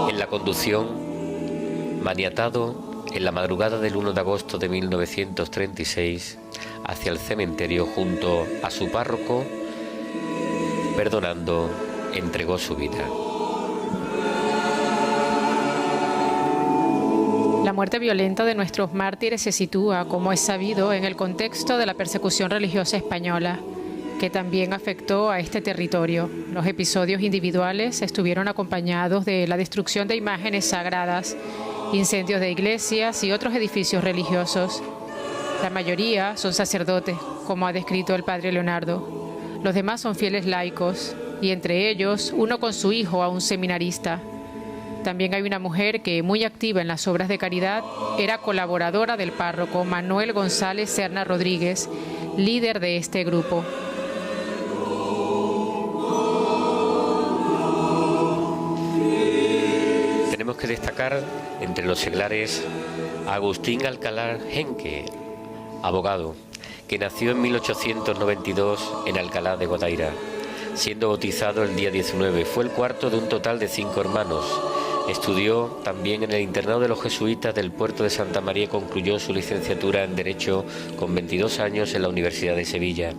En la conducción, maniatado en la madrugada del 1 de agosto de 1936 hacia el cementerio junto a su párroco, perdonando, entregó su vida. La muerte violenta de nuestros mártires se sitúa, como es sabido, en el contexto de la persecución religiosa española, que también afectó a este territorio. Los episodios individuales estuvieron acompañados de la destrucción de imágenes sagradas, incendios de iglesias y otros edificios religiosos. La mayoría son sacerdotes, como ha descrito el padre Leonardo. Los demás son fieles laicos, y entre ellos uno con su hijo, aún seminarista. También hay una mujer que, muy activa en las obras de caridad, era colaboradora del párroco Manuel González Serna Rodríguez, líder de este grupo. Tenemos que destacar entre los seglares a Agustín Alcalá Genque, abogado, que nació en 1892 en Alcalá de Guadaira, siendo bautizado el día 19. Fue el cuarto de un total de 5 hermanos. Estudió también en el internado de los jesuitas del puerto de Santa María y concluyó su licenciatura en Derecho con 22 años en la Universidad de Sevilla.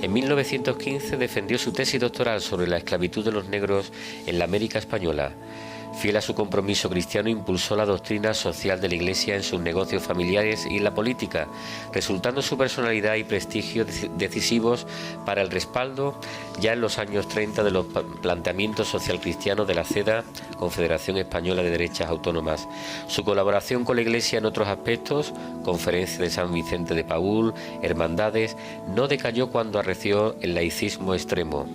En 1915 defendió su tesis doctoral sobre la esclavitud de los negros en la América Española. Fiel a su compromiso cristiano, impulsó la doctrina social de la Iglesia en sus negocios familiares y en la política, resultando su personalidad y prestigio decisivos para el respaldo, ya en los años 30, de los planteamientos social cristianos de la CEDA, Confederación Española de Derechas Autónomas. Su colaboración con la Iglesia en otros aspectos, Conferencia de San Vicente de Paúl, hermandades, no decayó cuando arreció el laicismo extremo.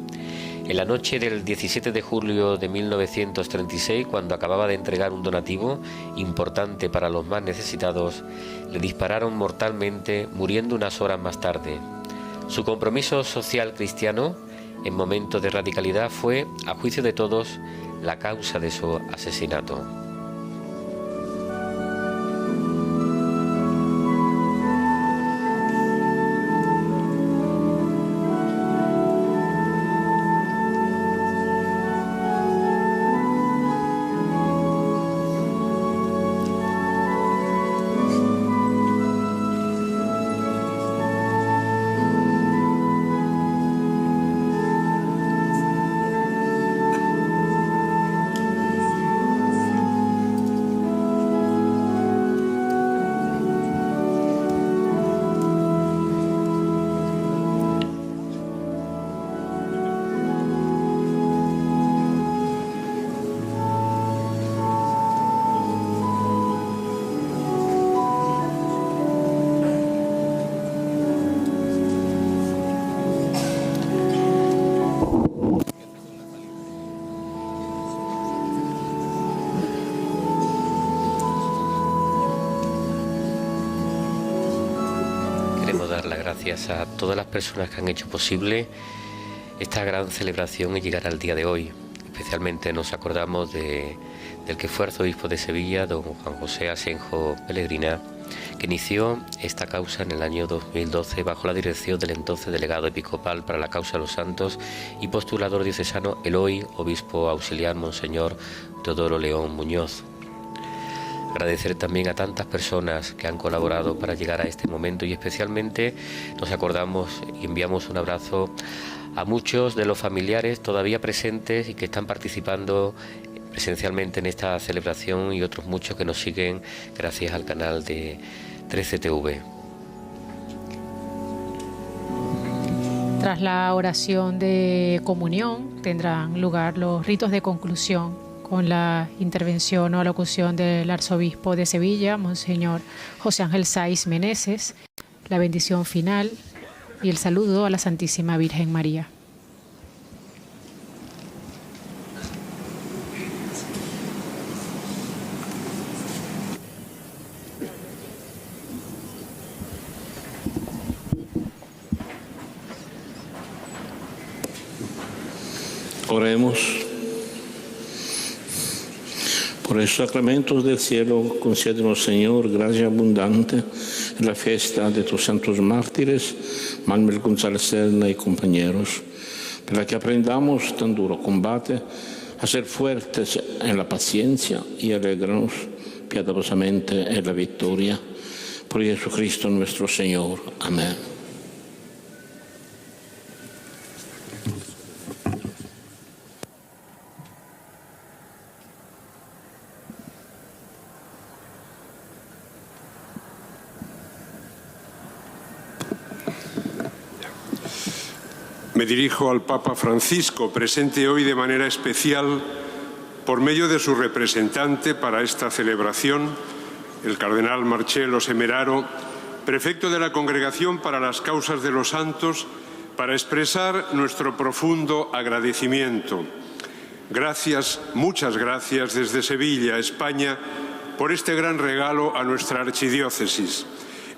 En la noche del 17 de julio de 1936, cuando acababa de entregar un donativo importante para los más necesitados, le dispararon mortalmente, muriendo unas horas más tarde. Su compromiso social cristiano, en momentos de radicalidad, fue, a juicio de todos, la causa de su asesinato. Gracias a todas las personas que han hecho posible esta gran celebración y llegar al día de hoy. Especialmente nos acordamos del que fue arzobispo de Sevilla, don Juan José Asenjo Pellegrina, que inició esta causa en el año 2012 bajo la dirección del entonces delegado episcopal para la causa de los santos y postulador diocesano, el hoy obispo auxiliar Monseñor Teodoro León Muñoz. agradecer también a tantas personas que han colaborado para llegar a este momento, y especialmente nos acordamos y enviamos un abrazo a muchos de los familiares todavía presentes y que están participando presencialmente en esta celebración, y otros muchos que nos siguen gracias al canal de 13TV. Tras la oración de comunión tendrán lugar los ritos de conclusión con la intervención o alocución del arzobispo de Sevilla, Monseñor José Ángel Saiz Meneses, la bendición final y el saludo a la Santísima Virgen María. Oremos. Por los sacramentos del cielo, concédenos, Señor, gracia abundante en la fiesta de tus santos mártires, Manuel González Serna y compañeros, para que aprendamos tan duro combate a ser fuertes en la paciencia y alegrarnos piadosamente en la victoria. Por Jesucristo nuestro Señor. Amén. Me dirijo al Papa Francisco, presente hoy de manera especial por medio de su representante para esta celebración, el cardenal Marcello Semeraro, prefecto de la Congregación para las Causas de los Santos, para expresar nuestro profundo agradecimiento. Gracias, muchas gracias desde Sevilla, España, por este gran regalo a nuestra archidiócesis.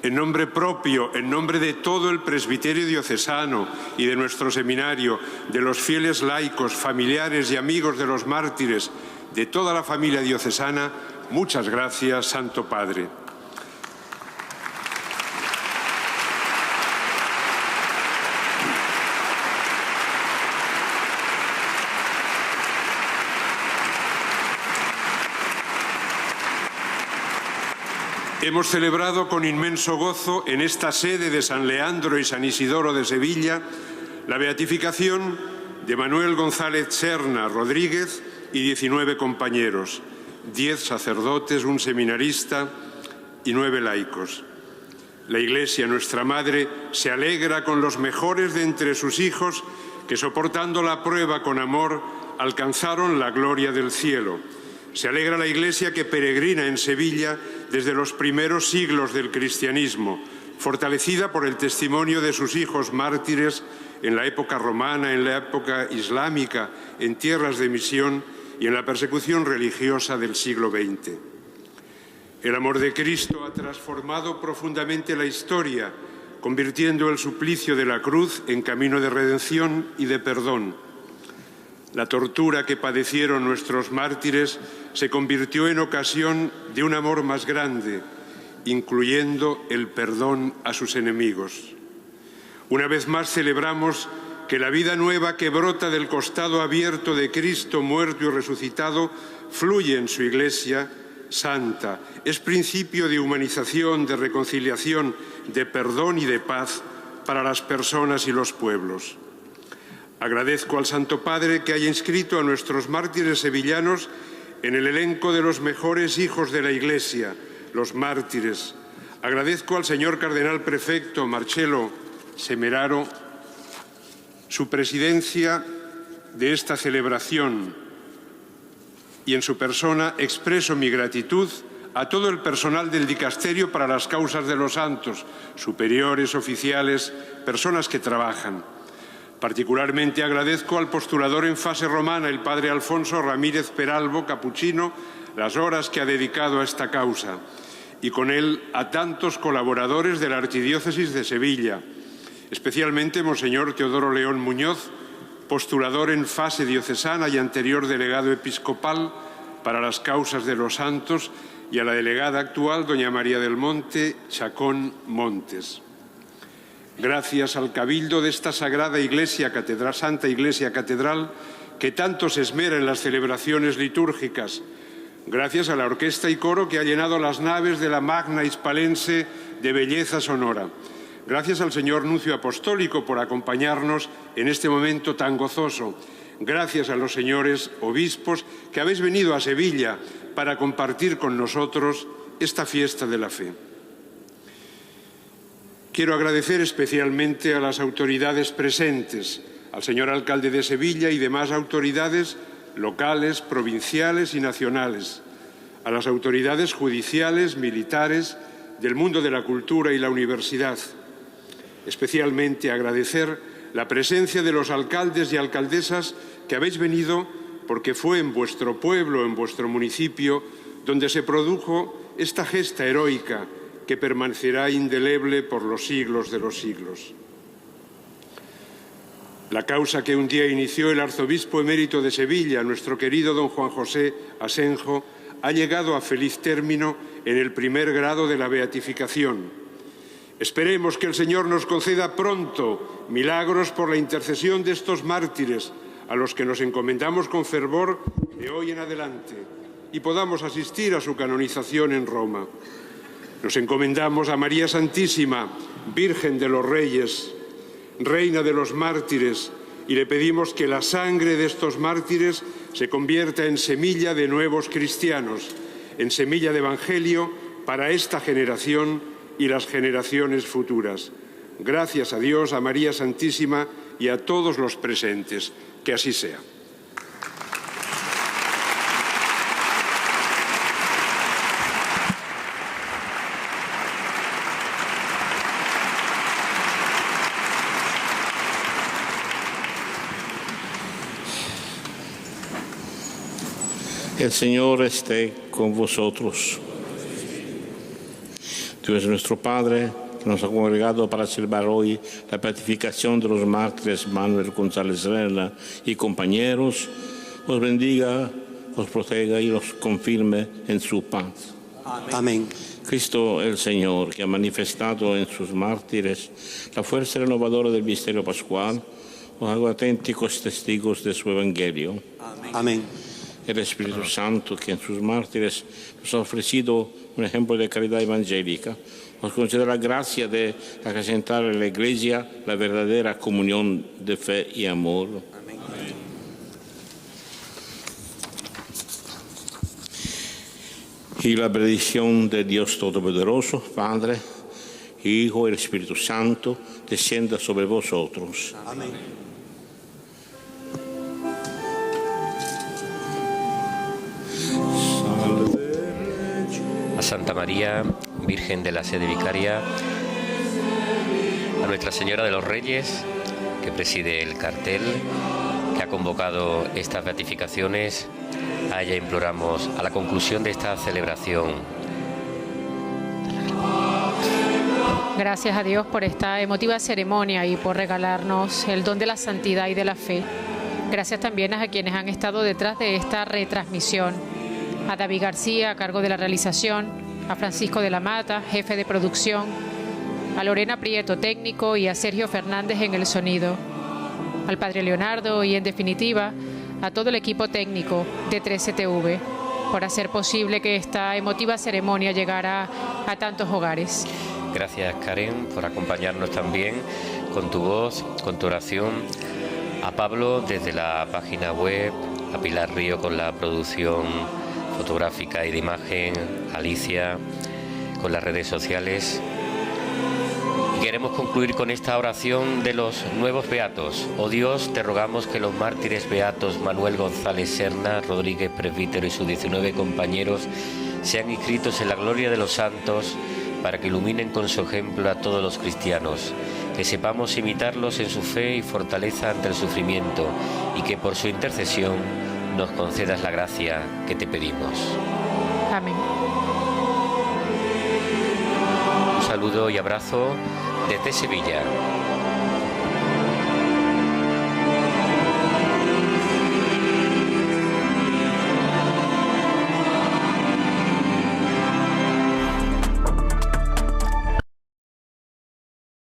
En nombre propio, en nombre de todo el presbiterio diocesano y de nuestro seminario, de los fieles laicos, familiares y amigos de los mártires, de toda la familia diocesana, muchas gracias, Santo Padre. Hemos celebrado con inmenso gozo en esta sede de San Leandro y San Isidoro de Sevilla la beatificación de Manuel González Serna Rodríguez y 19 compañeros, 10 sacerdotes, un seminarista y 9 laicos. La Iglesia, nuestra Madre, se alegra con los mejores de entre sus hijos que, soportando la prueba con amor, alcanzaron la gloria del cielo. Se alegra la Iglesia que peregrina en Sevilla desde los primeros siglos del cristianismo, fortalecida por el testimonio de sus hijos mártires en la época romana, en la época islámica, en tierras de misión y en la persecución religiosa del siglo XX. El amor de Cristo ha transformado profundamente la historia, convirtiendo el suplicio de la cruz en camino de redención y de perdón. La tortura que padecieron nuestros mártires se convirtió en ocasión de un amor más grande, incluyendo el perdón a sus enemigos. Una vez más celebramos que la vida nueva que brota del costado abierto de Cristo muerto y resucitado fluye en su Iglesia santa. Es principio de humanización, de reconciliación, de perdón y de paz para las personas y los pueblos. Agradezco al Santo Padre que haya inscrito a nuestros mártires sevillanos en el elenco de los mejores hijos de la Iglesia, los mártires. Agradezco al señor cardenal prefecto Marcello Semeraro su presidencia de esta celebración, y en su persona expreso mi gratitud a todo el personal del Dicasterio para las Causas de los Santos, superiores, oficiales, personas que trabajan. Particularmente agradezco al postulador en fase romana, el padre Alfonso Ramírez Peralbo, capuchino, las horas que ha dedicado a esta causa, y con él a tantos colaboradores de la Archidiócesis de Sevilla, especialmente Monseñor Teodoro León Muñoz, postulador en fase diocesana y anterior delegado episcopal para las causas de los santos, y a la delegada actual, doña María del Monte Chacón Montes. Gracias al Cabildo de esta Sagrada Iglesia Catedral, Santa Iglesia Catedral, que tanto se esmera en las celebraciones litúrgicas, Gracias a la orquesta y coro que ha llenado las naves de la Magna Hispalense de belleza sonora. Gracias al señor Nuncio Apostólico por acompañarnos en este momento tan gozoso. Gracias a los señores obispos que habéis venido a Sevilla para compartir con nosotros esta fiesta de la fe. Quiero agradecer especialmente a las autoridades presentes, al señor alcalde de Sevilla y demás autoridades locales, provinciales y nacionales, a las autoridades judiciales, militares, del mundo de la cultura y la universidad. Especialmente agradecer la presencia de los alcaldes y alcaldesas que habéis venido porque fue en vuestro pueblo, en vuestro municipio, donde se produjo esta gesta heroica que permanecerá indeleble por los siglos de los siglos. La causa que un día inició el arzobispo emérito de Sevilla, nuestro querido don Juan José Asenjo, ha llegado a feliz término en el primer grado de la beatificación. Esperemos que el Señor nos conceda pronto milagros por la intercesión de estos mártires, a los que nos encomendamos con fervor de hoy en adelante, y podamos asistir a su canonización en Roma. Nos encomendamos a María Santísima, Virgen de los Reyes, Reina de los mártires, y le pedimos que la sangre de estos mártires se convierta en semilla de nuevos cristianos, en semilla de evangelio para esta generación y las generaciones futuras. Gracias a Dios, a María Santísima y a todos los presentes. Que así sea. El Señor esté con vosotros. Dios nuestro Padre, que nos ha congregado para celebrar hoy la beatificación de los mártires Manuel González Rela y compañeros, os bendiga, os proteja y los confirme en su paz. Amén. Cristo el Señor, que ha manifestado en sus mártires la fuerza renovadora del misterio pascual, os haga auténticos testigos de su evangelio. Amén. El Espíritu Santo, que en sus mártires nos ha ofrecido un ejemplo de caridad evangélica, os conceda la gracia de acrecentar en la Iglesia la verdadera comunión de fe y amor. Amén. Y la bendición de Dios Todopoderoso, Padre, Hijo y Espíritu Santo, descienda sobre vosotros. Amén. A Santa María, Virgen de la Sede Vicaria, a Nuestra Señora de los Reyes, que preside el cartel, que ha convocado estas beatificaciones, a ella imploramos a la conclusión de esta celebración. Gracias a Dios por esta emotiva ceremonia y por regalarnos el don de la santidad y de la fe. Gracias también a quienes han estado detrás de esta retransmisión. A David García, a cargo de la realización, a Francisco de la Mata, jefe de producción, a Lorena Prieto, técnico, y a Sergio Fernández en el sonido, al Padre Leonardo y, en definitiva, a todo el equipo técnico de 13TV, por hacer posible que esta emotiva ceremonia llegara a tantos hogares. Gracias, Karen, por acompañarnos también con tu voz, con tu oración. A Pablo desde la página web, a Pilar Río con la producción fotográfica y de imagen, Alicia con las redes sociales. Y queremos concluir con esta oración de los nuevos beatos. Oh Dios, te rogamos que los mártires beatos Manuel González Serna, Rodríguez Presbítero y sus 19 compañeros sean inscritos en la gloria de los santos, para que iluminen con su ejemplo a todos los cristianos, que sepamos imitarlos en su fe y fortaleza ante el sufrimiento, y que por su intercesión nos concedas la gracia que te pedimos. Amén. Un saludo y abrazo desde Sevilla.